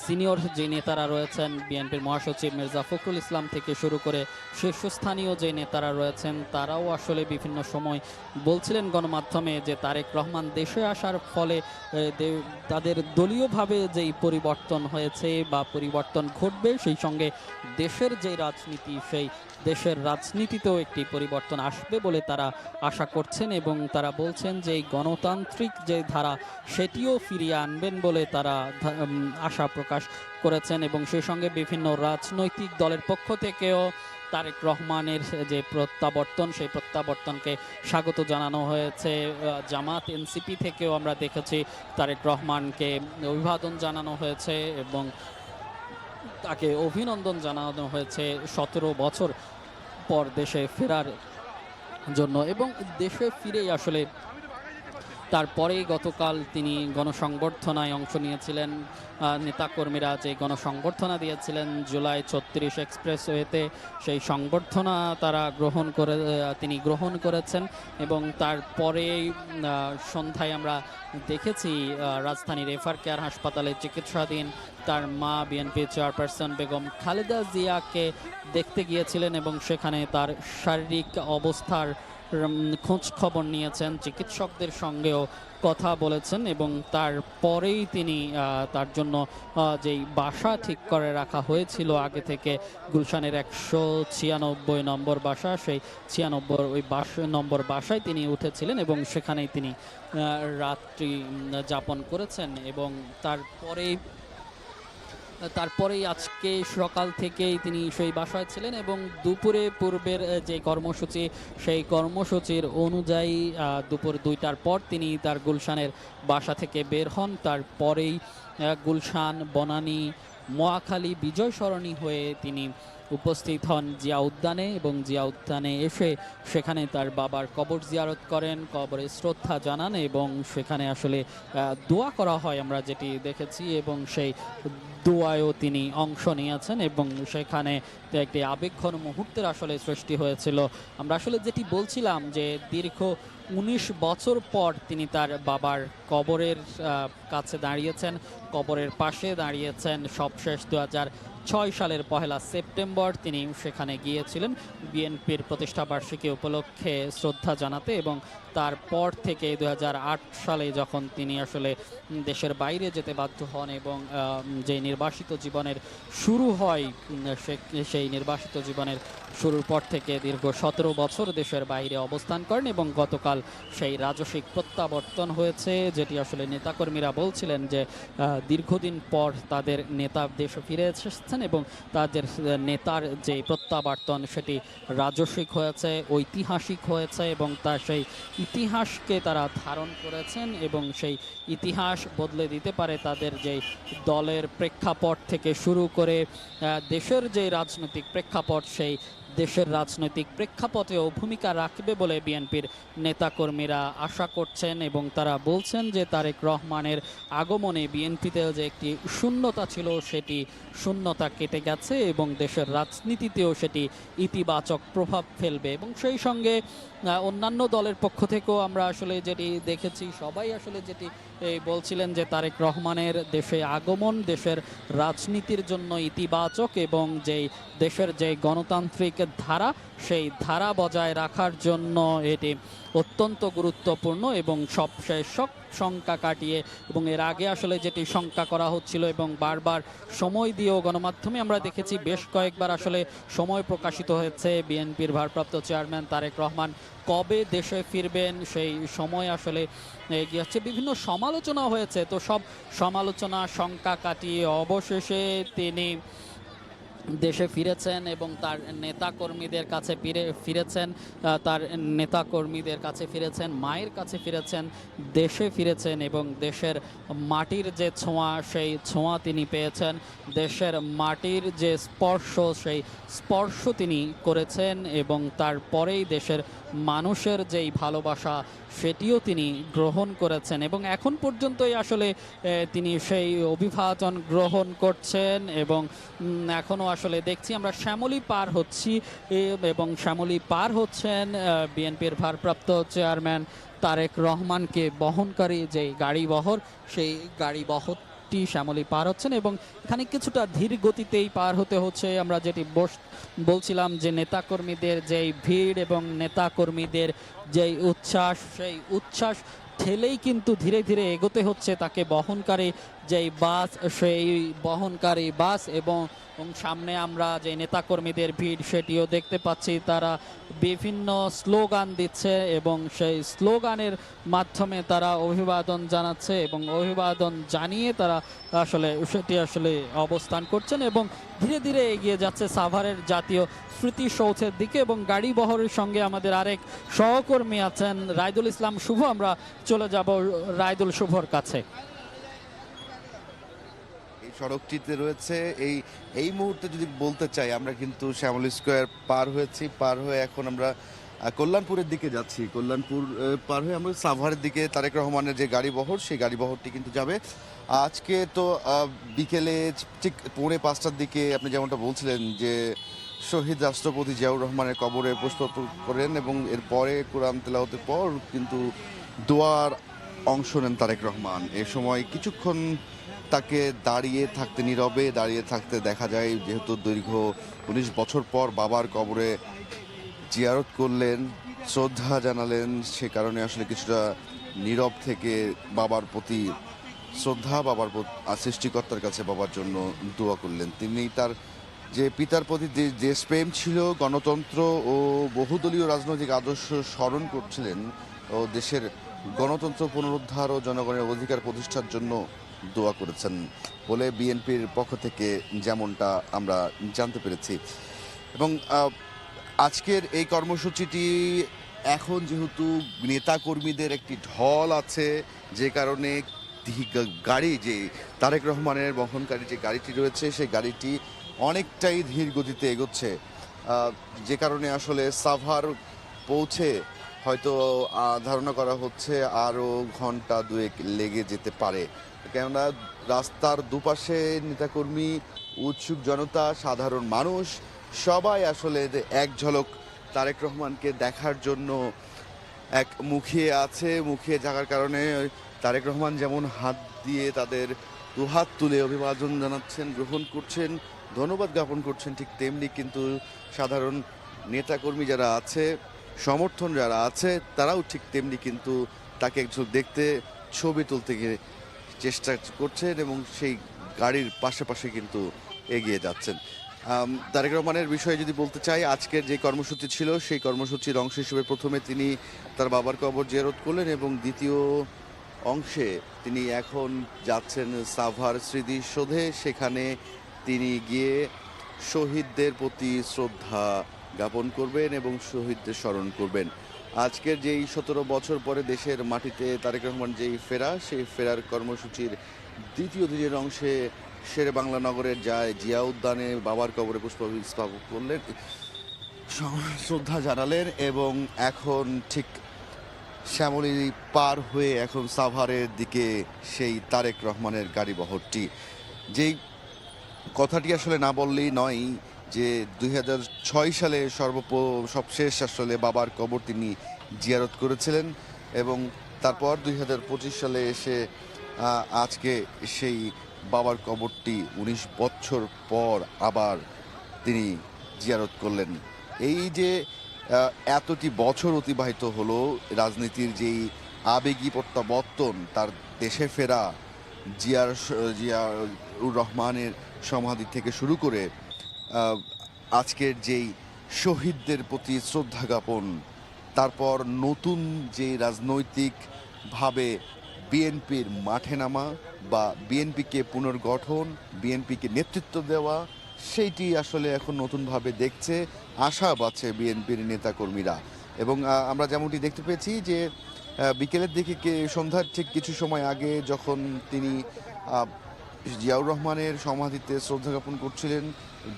সিনিয়র যে নেতারা রয়েছেন, বিএনপির মহাসচিব মির্জা ফখরুল ইসলাম থেকে শুরু করে শীর্ষস্থানীয় যে নেতারা রয়েছেন তারাও আসলে বিভিন্ন সময় বলছিলেন গণমাধ্যমে যে তারেক রহমান দেশে আসার ফলে তাদের দলীয়ভাবে যেই পরিবর্তন হয়েছে বা পরিবর্তন ঘটবে, সেই সঙ্গে দেশের যে রাজনীতি সেই দেশের রাজনীতিতেও একটি পরিবর্তন আসবে বলে তারা আশা করছেন এবং তারা বলছেন যে এই গণতান্ত্রিক যে ধারা সেটিও ফিরিয়ে আনবেন বলে তারা আশা প্রকাশ করেছেন এবং সেই সঙ্গে বিভিন্ন রাজনৈতিক দলের পক্ষ থেকেও তারেক রহমানের যে প্রত্যাবর্তন সেই প্রত্যাবর্তনকে স্বাগত জানানো হয়েছে। জামাত এনসিপি থেকেও আমরা দেখেছি তারেক রহমানকে অভিবাদন জানানো হয়েছে এবং তাকে অভিনন্দন জানানো হয়েছে 17 বছর পর দেশে ফেরার জন্য এবং দেশে ফিরেই আসলে তারপরেই গতকাল তিনি গণসংবর্ধনায় অংশ নিয়েছিলেন। নেতাকর্মীরা যে গণসংবর্ধনা দিয়েছিলেন জুলাই 36 এক্সপ্রেসওয়েতে, সেই সংবর্ধনা তিনি গ্রহণ করেছেন এবং তারপরেই সন্ধ্যায় আমরা দেখেছি রাজধানীর এফআর কেয়ার হাসপাতালে চিকিৎসাধীন তার মা বিএনপি চেয়ারপারসন বেগম খালেদা জিয়াকে দেখতে গিয়েছিলেন এবং সেখানে তার শারীরিক অবস্থার খোঁজ খবর নিয়েছেন, চিকিৎসকদের সঙ্গেও কথা বলেছেন এবং তারপরেই তিনি তার জন্য যেই বাসা ঠিক করে রাখা হয়েছিল আগে থেকে গুলশানের 196 নম্বর বাসা, সেই 96 ওই নম্বর বাসায় তিনি উঠেছিলেন এবং সেখানেই তিনি রাত্রি যাপন করেছেন এবং তারপরেই আজকে সকাল থেকেই তিনি সেই বাসায় ছিলেন এবং দুপুরে পূর্বের যে কর্মসূচি সেই কর্মসূচির অনুযায়ী দুপুর 2টার পর তিনি তার গুলশানের বাসা থেকে বের হন। তারপরেই গুলশান, বনানী, মহাখালী, বিজয় সরণি হয়ে তিনি উপস্থিত হন জিয়া উদ্যানে এবং জিয়া উদ্যানে এসে সেখানে তার বাবার কবর জিয়ারত করেন, কবরে শ্রদ্ধা জানান এবং সেখানে আসলে দোয়া করা হয় আমরা যেটি দেখেছি এবং সেই দোয়ায়ও তিনি অংশ নিয়েছেন এবং সেখানে একটি আবেগঘন মুহূর্তের আসলে সৃষ্টি হয়েছিল। আমরা আসলে যেটি বলছিলাম যে দীর্ঘ 19 বছর পর তিনি তার বাবার কবরের কাছে দাঁড়িয়েছেন, কবরের পাশে দাঁড়িয়েছেন। সবশেষ 2006 সালের 1 সেপ্টেম্বর তিনি সেখানে গিয়েছিলেন বিএনপির প্রতিষ্ঠাবার্ষিকী উপলক্ষে শ্রদ্ধা জানাতে এবং তারপর থেকে 2008 সালে যখন তিনি আসলে দেশের বাইরে যেতে বাধ্য হন এবং যে নির্বাসিত জীবনের শুরু হয় সেই নির্বাসিত জীবনের শুরুর পর থেকে দীর্ঘ 17 বছর দেশের বাইরে অবস্থান করেন এবং গতকাল সেই রাজস্বিক প্রত্যাবর্তন হয়েছে, যেটি আসলে নেতাকর্মীরা বলছিলেন যে দীর্ঘদিন পর তাদের নেতা দেশে ফিরে এসেছেন এবং তাদের নেতার যে প্রত্যাবর্তন সেটি রাজস্বিক হয়েছে, ঐতিহাসিক হয়েছে এবং তার সেই ইতিহাসকে তারা ধারণ করেছেন এবং সেই ইতিহাস বদলে দিতে পারে তাদের যে দলের প্রেক্ষাপট থেকে শুরু করে দেশের যে রাজনৈতিক প্রেক্ষাপট, সেই দেশের রাজনৈতিক প্রেক্ষাপটেও ভূমিকা রাখবে বলে বিএনপির নেতাকর্মীরা আশা করছেন এবং তারা বলছেন যে তারেক রহমানের আগমনে বিএনপিতে যে একটি শূন্যতা ছিল সেটি শূন্যতা কেটে গেছে এবং দেশের রাজনীতিতেও সেটি ইতিবাচক প্রভাব ফেলবে এবং সেই সঙ্গে অন্যান্য দলের পক্ষ থেকেও আমরা আসলে যেটি দেখেছি সবাই আসলে যেটি বলছিলেন যে তারেক রহমানের দেশে আগমন দেশের রাজনীতির জন্য ইতিবাচক এবং যেই দেশের যে গণতান্ত্রিক ধারা সেই ধারা বজায় রাখার জন্য এটি অত্যন্ত গুরুত্বপূর্ণ এবং সবশেষ শঙ্কা কাটিয়ে এবং এর আগে আসলে যেটি শঙ্কা করা হচ্ছিল এবং বারবার সময় দিয়েও গণমাধ্যমে আমরা দেখেছি বেশ কয়েকবার আসলে সময় প্রকাশিত হয়েছে বিএনপির ভারপ্রাপ্ত চেয়ারম্যান তারেক রহমান কবে দেশে ফিরবেন সেই সময় আসলে এগিয়ে আসছে, বিভিন্ন সমালোচনা হয়েছে, তো সব সমালোচনা শঙ্কা কাটিয়ে অবশেষে তিনি দেশে ফিরেছেন এবং তার নেতাকর্মীদের কাছে ফিরেছেন, মায়ের কাছে ফিরেছেন, দেশে ফিরেছেন এবং দেশের মাটির যে ছোঁয়া সেই ছোঁয়া তিনি পেয়েছেন, দেশের মাটির যে স্পর্শ সেই স্পর্শ তিনি করেছেন এবং তারপরেই দেশের মানুষের যেই ভালোবাসা সেটিও তিনি গ্রহণ করেছেন এবং এখন পর্যন্তই আসলে তিনি সেই অভিবাদন গ্রহণ করছেন এবং এখনও আসলে দেখছি আমরা শ্যামলী পার হচ্ছি এবং শ্যামলী পার হচ্ছেন বিএনপির ভারপ্রাপ্ত চেয়ারম্যান তারেক রহমানকে বহনকারী যে গাড়িবহর সেই গাড়িবহরটি শ্যামলী পার হচ্ছেন এবং এখানে কিছুটা ধীর গতিতেই পার হতে হচ্ছে। আমরা যেটি বলছিলাম যে নেতাকর্মীদের যেই ভিড় এবং নেতাকর্মীদের যেই উচ্ছ্বাস সেই উচ্ছ্বাস ঠেলেই কিন্তু ধীরে ধীরে এগোতে হচ্ছে তাকে বহনকারী যেই বাস সেই বহনকারী বাস এবং সামনে আমরা যে নেতাকর্মীদের ভিড় সেটিও দেখতে পাচ্ছি, তারা বিভিন্ন স্লোগান দিচ্ছে এবং সেই স্লোগানের মাধ্যমে তারা অভিবাদন জানাচ্ছে এবং অভিবাদন জানিয়ে তারা আসলে অবস্থান করছেন এবং ধীরে ধীরে এগিয়ে যাচ্ছে সাভারের জাতীয় স্মৃতিসৌধের দিকে এবং গাড়ি বহরের সঙ্গে আমাদের আরেক সহকর্মী আছেন রায়দুল ইসলাম শুভ, আমরা চলে যাব রায়দুল শুভর কাছে। সড়কটিতে রয়েছে এই মুহূর্তে যদি বলতে চাই আমরা কিন্তু শ্যামলী স্কোয়ার পার হয়ে এখন আমরা কল্যাণপুরের দিকে যাচ্ছি। কল্যাণপুর পার হয়ে আমরা সাভারের দিকে তারেক রহমানের যে গাড়িবহর সেই গাড়িবহরটি কিন্তু যাবে। আজকে তো বিকেলে ঠিক 4:45টার দিকে আপনি যেমনটা বলছিলেন যে শহীদ রাষ্ট্রপতি জিয়াউর রহমানের কবরে পুষ্পার্পণ করেন এবং এরপরে কোরআন তেলাওয়াতের পর কিন্তু দোয়ার অংশ নেন তারেক রহমান। এ সময় কিছুক্ষণ তাকে নীরবে দাঁড়িয়ে থাকতে দেখা যায়, যেহেতু দীর্ঘ 19 বছর পর বাবার কবরে জিয়ারত করলেন শ্রদ্ধা জানালেন, সে কারণে আসলে কিছুটা নীরব থেকে বাবার প্রতি শ্রদ্ধা, সৃষ্টিকর্তার কাছে বাবার জন্য দোয়া করলেন। তিনি তার যে পিতার প্রতি যে দেশপ্রেম ছিল, গণতন্ত্র ও বহুদলীয় রাজনৈতিক আদর্শ স্মরণ করছিলেন ও দেশের গণতন্ত্র পুনরুদ্ধার ও জনগণের অধিকার প্রতিষ্ঠার জন্য দোয়া করেছেন বলে বিএনপির পক্ষ থেকে যেমনটা আমরা জানতে পেরেছি। এবং আজকের এই কর্মসূচিটি এখন যেহেতু নেতাকর্মীদের একটি ঢল আছে, যে কারণে গাড়ি যে তারেক রহমানের বহনকারী যে গাড়িটি রয়েছে সেই গাড়িটি অনেকটাই ধীর গতিতে এগোচ্ছে, যে কারণে আসলে সাভার পৌঁছে হয়তো ধারণা করা হচ্ছে আরও ঘন্টা দুয়েক লেগে যেতে পারে। কেননা রাস্তার দুপাশে নেতাকর্মী, উৎসুক জনতা, সাধারণ মানুষ সবাই আসলে এক ঝলক তারেক রহমানকে দেখার জন্য এক মুখিয়ে থাকার কারণে তারেক রহমান যেমন হাত দিয়ে তাদের দুহাত তুলে অভিবাদন জানাচ্ছেন, গ্রহণ করছেন, ধন্যবাদ জ্ঞাপন করছেন, ঠিক তেমনি কিন্তু সাধারণ নেতাকর্মী যারা আছে, সমর্থন যারা আছে, তারাও ঠিক তেমনি কিন্তু তাকে একজন দেখতে, ছবি তুলতে গিয়ে চেষ্টা করছেন এবং সেই গাড়ির পাশে কিন্তু এগিয়ে যাচ্ছেন। তারেক রহমানের বিষয়ে যদি বলতে চাই, আজকের যে কর্মসূচি ছিল সেই কর্মসূচির অংশ হিসেবে প্রথমে তিনি তার বাবার কবর জিয়ারত করলেন এবং দ্বিতীয় অংশে তিনি এখন যাচ্ছেন সাভার স্মৃতিসৌধে। সেখানে তিনি গিয়ে শহীদদের প্রতি শ্রদ্ধা জ্ঞাপন করবেন এবং শহীদদের স্মরণ করবেন। আজকের যেই 17 বছর পরে দেশের মাটিতে তারেক রহমান যেই সেই ফেরার কর্মসূচির দ্বিতীয় দিনের অংশে শেরে বাংলা নগরের যায় জিয়া উদ্যানে বাবার কবরে পুষ্পস্তবক করলেন, শ্রদ্ধা জানালেন এবং এখন ঠিক শ্যামলী পার হয়ে এখন সাভারের দিকে সেই তারেক রহমানের গাড়ি বহরটি। যেই কথাটি আসলে না বললেই নয় যে 2006 সালে সবশেষ আসলে বাবার কবর তিনি জিয়ারত করেছিলেন এবং তারপর 2025 সালে এসে আজকে সেই বাবার কবরটি 19 বছর পর আবার তিনি জিয়ারত করলেন। এই যে এতটি বছর অতিবাহিত হলো, রাজনীতির যেই আবেগী প্রত্যাবর্তন, তার দেশে ফেরা, জিয়াউর রহমানের সমাধি থেকে শুরু করে আজকের যেই শহীদদের প্রতি শ্রদ্ধা জ্ঞাপন, তারপর নতুন যে রাজনৈতিকভাবে বিএনপির মাঠে নামা বা বিএনপিকে পুনর্গঠন, বিএনপিকে নেতৃত্ব দেওয়া, সেইটি আসলে এখন নতুনভাবে দেখছে, আশা পাচ্ছে বিএনপির নেতাকর্মীরা। এবং আমরা যেমনটি দেখতে পেয়েছি যে বিকেলের দিকে সন্ধ্যার ঠিক কিছু সময় আগে যখন তিনি জিয়াউর রহমানের সমাধিতে শ্রদ্ধা জ্ঞাপন করছিলেন,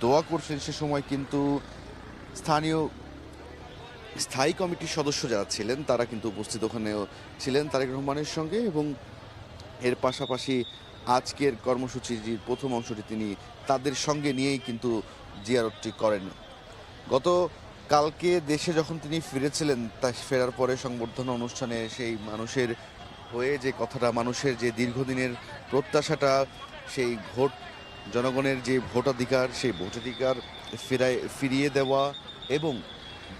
দোয়া করছিলেন, সে সময় কিন্তু স্থায়ী কমিটির সদস্য যারা ছিলেন তারা কিন্তু উপস্থিত ওখানেও ছিলেন তারেক রহমানের সঙ্গে। এবং এর পাশাপাশি আজকের কর্মসূচির প্রথম অংশটি তিনি তাদের সঙ্গে নিয়েই কিন্তু জিয়ারতটি করেন। কালকে দেশে যখন তিনি ফিরেছিলেন, তা ফেরার পরে সংবর্ধনা অনুষ্ঠানে সেই মানুষের হয়ে যে কথাটা, মানুষের যে দীর্ঘদিনের প্রত্যাশাটা, সেই জনগণের যে ভোটাধিকার, সেই ভোটাধিকার ফিরিয়ে দেওয়া এবং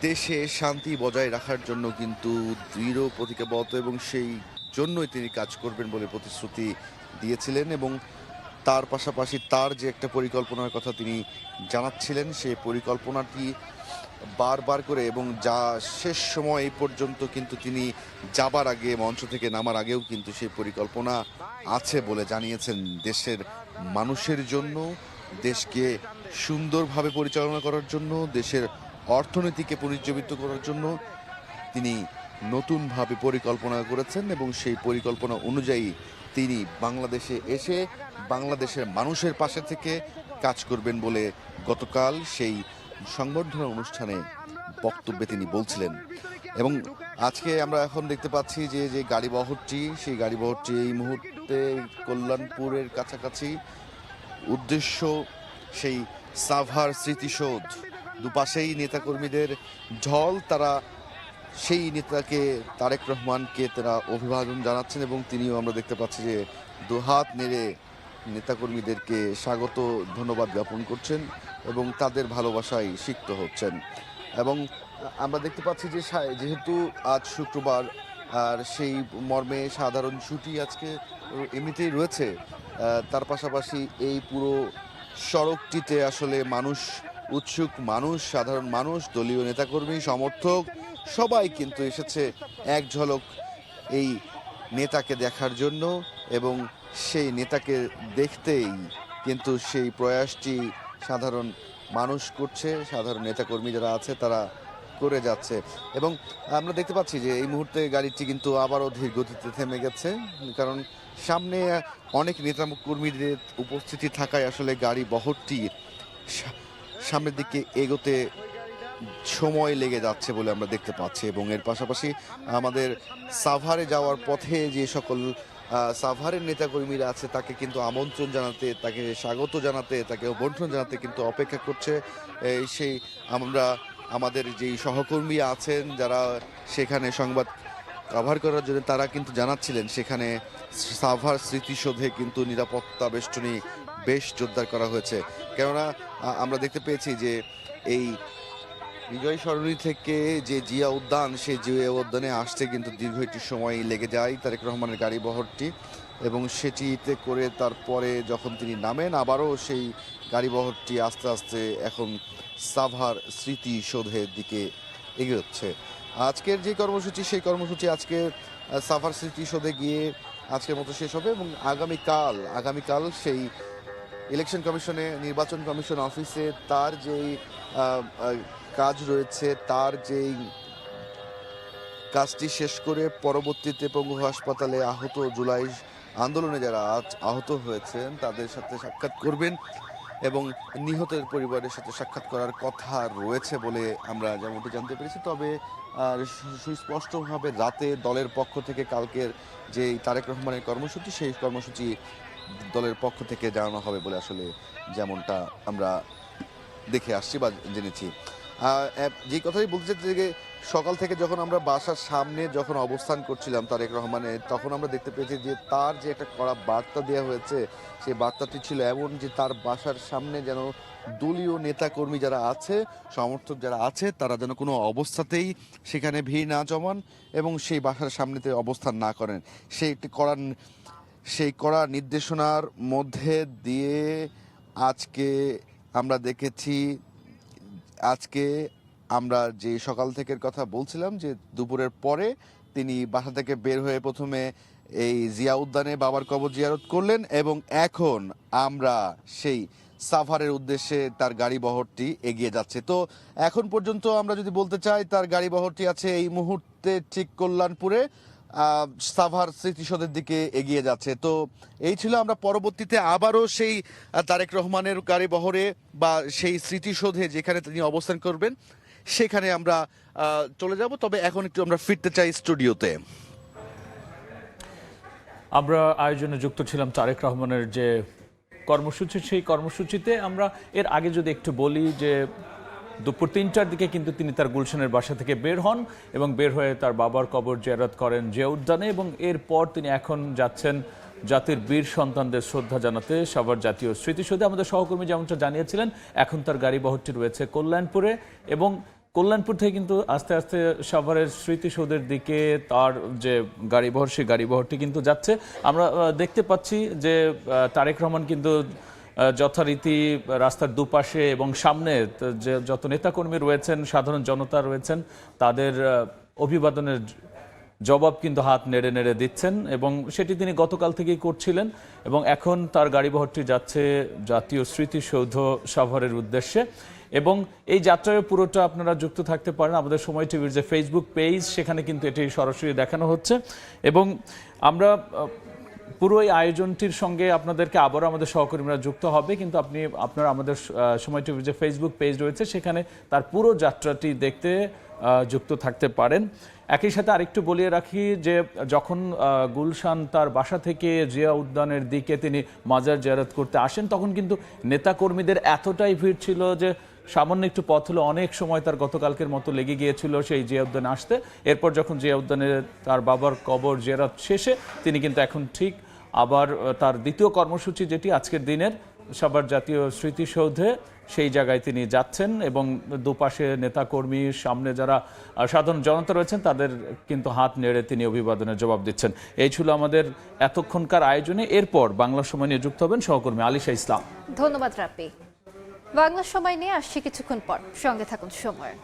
দেশে শান্তি বজায় রাখার জন্য কিন্তু দৃঢ় প্রতিজ্ঞাবদ্ধ এবং সেই জন্যই তিনি কাজ করবেন বলে প্রতিশ্রুতি দিয়েছিলেন। এবং তার পাশাপাশি তার যে একটা পরিকল্পনার কথা তিনি জানাচ্ছিলেন, সেই পরিকল্পনাটি বারবার করে এবং যা শেষ সময় পর্যন্ত কিন্তু তিনি যাবার আগে, মঞ্চ থেকে নামার আগেও কিন্তু সেই পরিকল্পনা আছে বলে জানিয়েছেন। দেশের মানুষের জন্য, দেশকে সুন্দরভাবে পরিচালনা করার জন্য, দেশের অর্থনীতিকে পুনরুজ্জীবিত করার জন্য তিনি নতুনভাবে পরিকল্পনা করেছেন এবং সেই পরিকল্পনা অনুযায়ী তিনি বাংলাদেশে এসে বাংলাদেশের মানুষের পাশে থেকে কাজ করবেন বলে গতকাল সেই সংবর্ধনা অনুষ্ঠানে বক্তব্যে তিনি বলছিলেন। এবং আজকে আমরা এখন দেখতে পাচ্ছি যে গাড়িবহরটি, সেই গাড়িবহরটি এই মুহূর্তে কল্যাণপুরের কাছাকাছি, উদ্দেশ্য সেই সাভার স্মৃতিসৌধ। দুপাশেই নেতাকর্মীদের ঢল, তারা সেই নেতাকে তারেক রহমানকে তারা অভিবাদন জানাচ্ছেন এবং তিনিও আমরা দেখতে পাচ্ছি যে দুহাত নেড়ে নেতাকর্মীদেরকে স্বাগত, ধন্যবাদ জ্ঞাপন করছেন এবং তাদের ভালোবাসায় সিক্ত হচ্ছেন। এবং আমরা দেখতে পাচ্ছি যে যেহেতু আজ শুক্রবার, আর সেই মর্মে সাধারণ ছুটি আজকে এমনিতেই রয়েছে, তার পাশাপাশি এই পুরো সড়কটিতে আসলে মানুষ, উৎসুক মানুষ, সাধারণ মানুষ, দলীয় নেতাকর্মী, সমর্থক সবাই কিন্তু এসেছে এক ঝলক এই নেতাকে দেখার জন্য, এবং সেই নেতাকে দেখতেই কিন্তু সেই প্রয়াসটি সাধারণ মানুষ করছে, সাধারণ নেতাকর্মী যারা আছে তারা করে যাচ্ছে। এবং আমরা দেখতে পাচ্ছি যে এই মুহূর্তে গাড়িটি কিন্তু আবারও ধীর গতিতে থেমে গেছে, কারণ সামনে অনেক নেতা কর্মীদের উপস্থিতি থাকায় আসলে গাড়ি বহরটি সামনের দিকে এগোতে সময় লেগে যাচ্ছে বলে আমরা দেখতে পাচ্ছি। এবং এর পাশাপাশি আমাদের সাভারে যাওয়ার পথে যে সকল সাভারের নেতাকর্মীরা আছে তাকে কিন্তু আমন্ত্রণ জানাতে, তাকে স্বাগত জানাতে, তাকে অভ্যর্থনা জানাতে কিন্তু অপেক্ষা করছে সেই আমরা আমাদের যেই সহকর্মী আছেন যারা সেখানে সংবাদ কভার করার জন্য, তারা কিন্তু জানাচ্ছিলেন সেখানে সাভার স্মৃতিসৌধে কিন্তু নিরাপত্তা বেষ্টনী বেশ জোরদার করা হয়েছে। কেননা আমরা দেখতে পেয়েছি যে এই বিজয় সরণি থেকে যে জিয়া উদ্যান, সেই জিয়া উদ্যানে আসতে কিন্তু দীর্ঘ একটি সময় লেগে যায় তারেক রহমানের গাড়ি বহরটি, এবং সেটিতে করে তারপরে যখন তিনি নামেন আবারও সেই গাড়ি বহরটি আস্তে আস্তে এখন সাভার স্মৃতিসৌধের দিকে এগোচ্ছে। আজকের যে কর্মসূচি, সেই কর্মসূচি আজকে সাভার স্মৃতিসৌধে গিয়ে আজকের মতো শেষ হবে, এবং আগামীকাল সেই ইলেকশন কমিশনে, নির্বাচন কমিশন অফিসে তার যেই কাজ রয়েছে, তার যেই কাজটি শেষ করে পরবর্তীতে পঙ্গু হাসপাতালে আহত, জুলাই আন্দোলনে যারা আজ আহত হয়েছেন তাদের সাথে সাক্ষাৎ করবেন, এবং নিহতের পরিবারের সাথে সাক্ষাৎ করার কথা রয়েছে বলে আমরা যেমনটি জানতে পেরেছি। তবে সুস্পষ্টভাবে রাতে দলের পক্ষ থেকে কালকের যে তারেক রহমানের কর্মসূচি, সেই কর্মসূচি দলের পক্ষ থেকে জানানো হবে বলে আসলে যেমনটা আমরা দেখে আসছি বা জেনেছি। যে কথাই বলতে চাই যে সকাল থেকে যখন আমরা বাসার সামনে যখন অবস্থান করছিলাম তারেক রহমানের, তখন আমরা দেখতে পেয়েছি যে তার যে একটা কড়া বার্তা দেওয়া হয়েছে, সেই বার্তাটি ছিল এমন যে তার বাসার সামনে যেন দলীয় নেতাকর্মী যারা আছে, সমর্থক যারা আছে, তারা যেন কোনো অবস্থাতেই সেখানে ভিড় না জমান এবং সেই বাসার সামনেতে অবস্থান না করেন। সেই কড়া নির্দেশনার মধ্যে দিয়ে আজকে আমরা দেখেছি, আজকে আমরা যে সকাল থেকের কথা বলছিলাম যে দুপুরের পরে তিনি বাসা থেকে বের হয়ে প্রথমে এই জিয়া উদ্যানে বাবার কবর জিয়ারত করলেন, এবং এখন আমরা সেই সাভারের উদ্দেশ্যে তার গাড়ি বহরটি এগিয়ে যাচ্ছে। তো এখন পর্যন্ত আমরা যদি বলতে চাই, তার গাড়ি বহরটি আছে এই মুহূর্তে ঠিক কল্যাণপুরে সাভার স্মৃতিসৌধের দিকে এগিয়ে যাচ্ছে। তো এই ছিল, আমরা পরবর্তীতে আবারও সেই তারেক রহমানের গাড়ি বহরে বা সেই স্মৃতিসৌধে যেখানে তিনি অবস্থান করবেন সেখানে আমরা চলে যাব। তবে এখন একটু আমরা ফিরতে চাই স্টুডিওতে। আমরা আয়োজনে যুক্ত ছিলাম তারেক রহমানের যে কর্মসূচি, সেই কর্মসূচিতে আমরা এর আগে যদি একটু বলি যে দুপুর ৩টার দিকে কিন্তু তিনি তার গুলশানের বাসা থেকে বের হন এবং বের হয়ে তার বাবার কবর জিয়ারত করেন জিয়া উদ্যানে, এবং এরপর তিনি এখন যাচ্ছেন জাতির বীর সন্তানদের শ্রদ্ধা জানাতে সাভার জাতীয় স্মৃতিসৌধে। আমাদের সহকর্মী যেমনটা জানিয়েছিলেন, এখন তার গাড়ি বহরটি রয়েছে কল্যাণপুরে, এবং কল্যাণপুর থেকে কিন্তু আস্তে আস্তে সাভারের স্মৃতিসৌধের দিকে তার যে গাড়িবহর, সেই গাড়িবহরটি কিন্তু যাচ্ছে। আমরা দেখতে পাচ্ছি যে তারেক রহমান কিন্তু যথারীতি রাস্তার দুপাশে এবং সামনে যে যত নেতাকর্মী রয়েছেন, সাধারণ জনতা রয়েছেন, তাদের অভিবাদনের জবাব কিন্তু হাত নেড়ে নেড়ে দিচ্ছেন, এবং সেটি তিনি গতকাল থেকেই করছিলেন। এবং এখন তার গাড়িবহরটি যাচ্ছে জাতীয় স্মৃতিসৌধ সাভারের উদ্দেশ্যে, এবং এই যাত্রার পুরোটা আপনারা যুক্ত থাকতে পারেন আমাদের সময় টিভির যে ফেসবুক পেজ, সেখানে কিন্তু এটি সরাসরি দেখানো হচ্ছে। এবং আমরা পুরো এই আয়োজনটির সঙ্গে আপনাদেরকে আবারও আমাদের সহকর্মীরা যুক্ত হবে, কিন্তু আপনারা আমাদের সময় টিভির যে ফেসবুক পেজ রয়েছে সেখানে তার পুরো যাত্রাটি দেখতে যুক্ত থাকতে পারেন। একই সাথে আরেকটু বলিয়ে রাখি যে যখন গুলশান তার বাসা থেকে জিয়া উদ্যানের দিকে তিনি মাজার জিয়ারত করতে আসেন, তখন কিন্তু নেতাকর্মীদের এতটাই ভিড় ছিল যে সামান্য একটু পথ হলো অনেক সময় তার গতকালকের মতো লেগে গিয়েছিল সেই জিয়া উদ্যানে আসতে। এরপর যখন জিয়া উদ্যানে তার বাবার কবর জিয়ারত শেষে তিনি কিন্তু এখন ঠিক আবার তার দ্বিতীয় কর্মসূচি, যেটি আজকের দিনের সাভার জাতীয় স্মৃতিসৌধে সেই জায়গায় তিনি যাচ্ছেন এবং দুপাশে নেতাকর্মী, সামনে যারা সাধারণ জনতা রয়েছেন তাদের কিন্তু হাত নেড়ে তিনি অভিবাদনের জবাব দিচ্ছেন। এই ছিল আমাদের এতক্ষণকার আয়োজনে। এরপর বাংলা সময় নিয়ে যুক্ত হবেন সহকর্মী আলিশা ইসলাম। ধন্যবাদ রাব্বি। বাংলা সময় নিয়ে আসছি কিছুক্ষণ পর, সঙ্গে থাকুন সময়।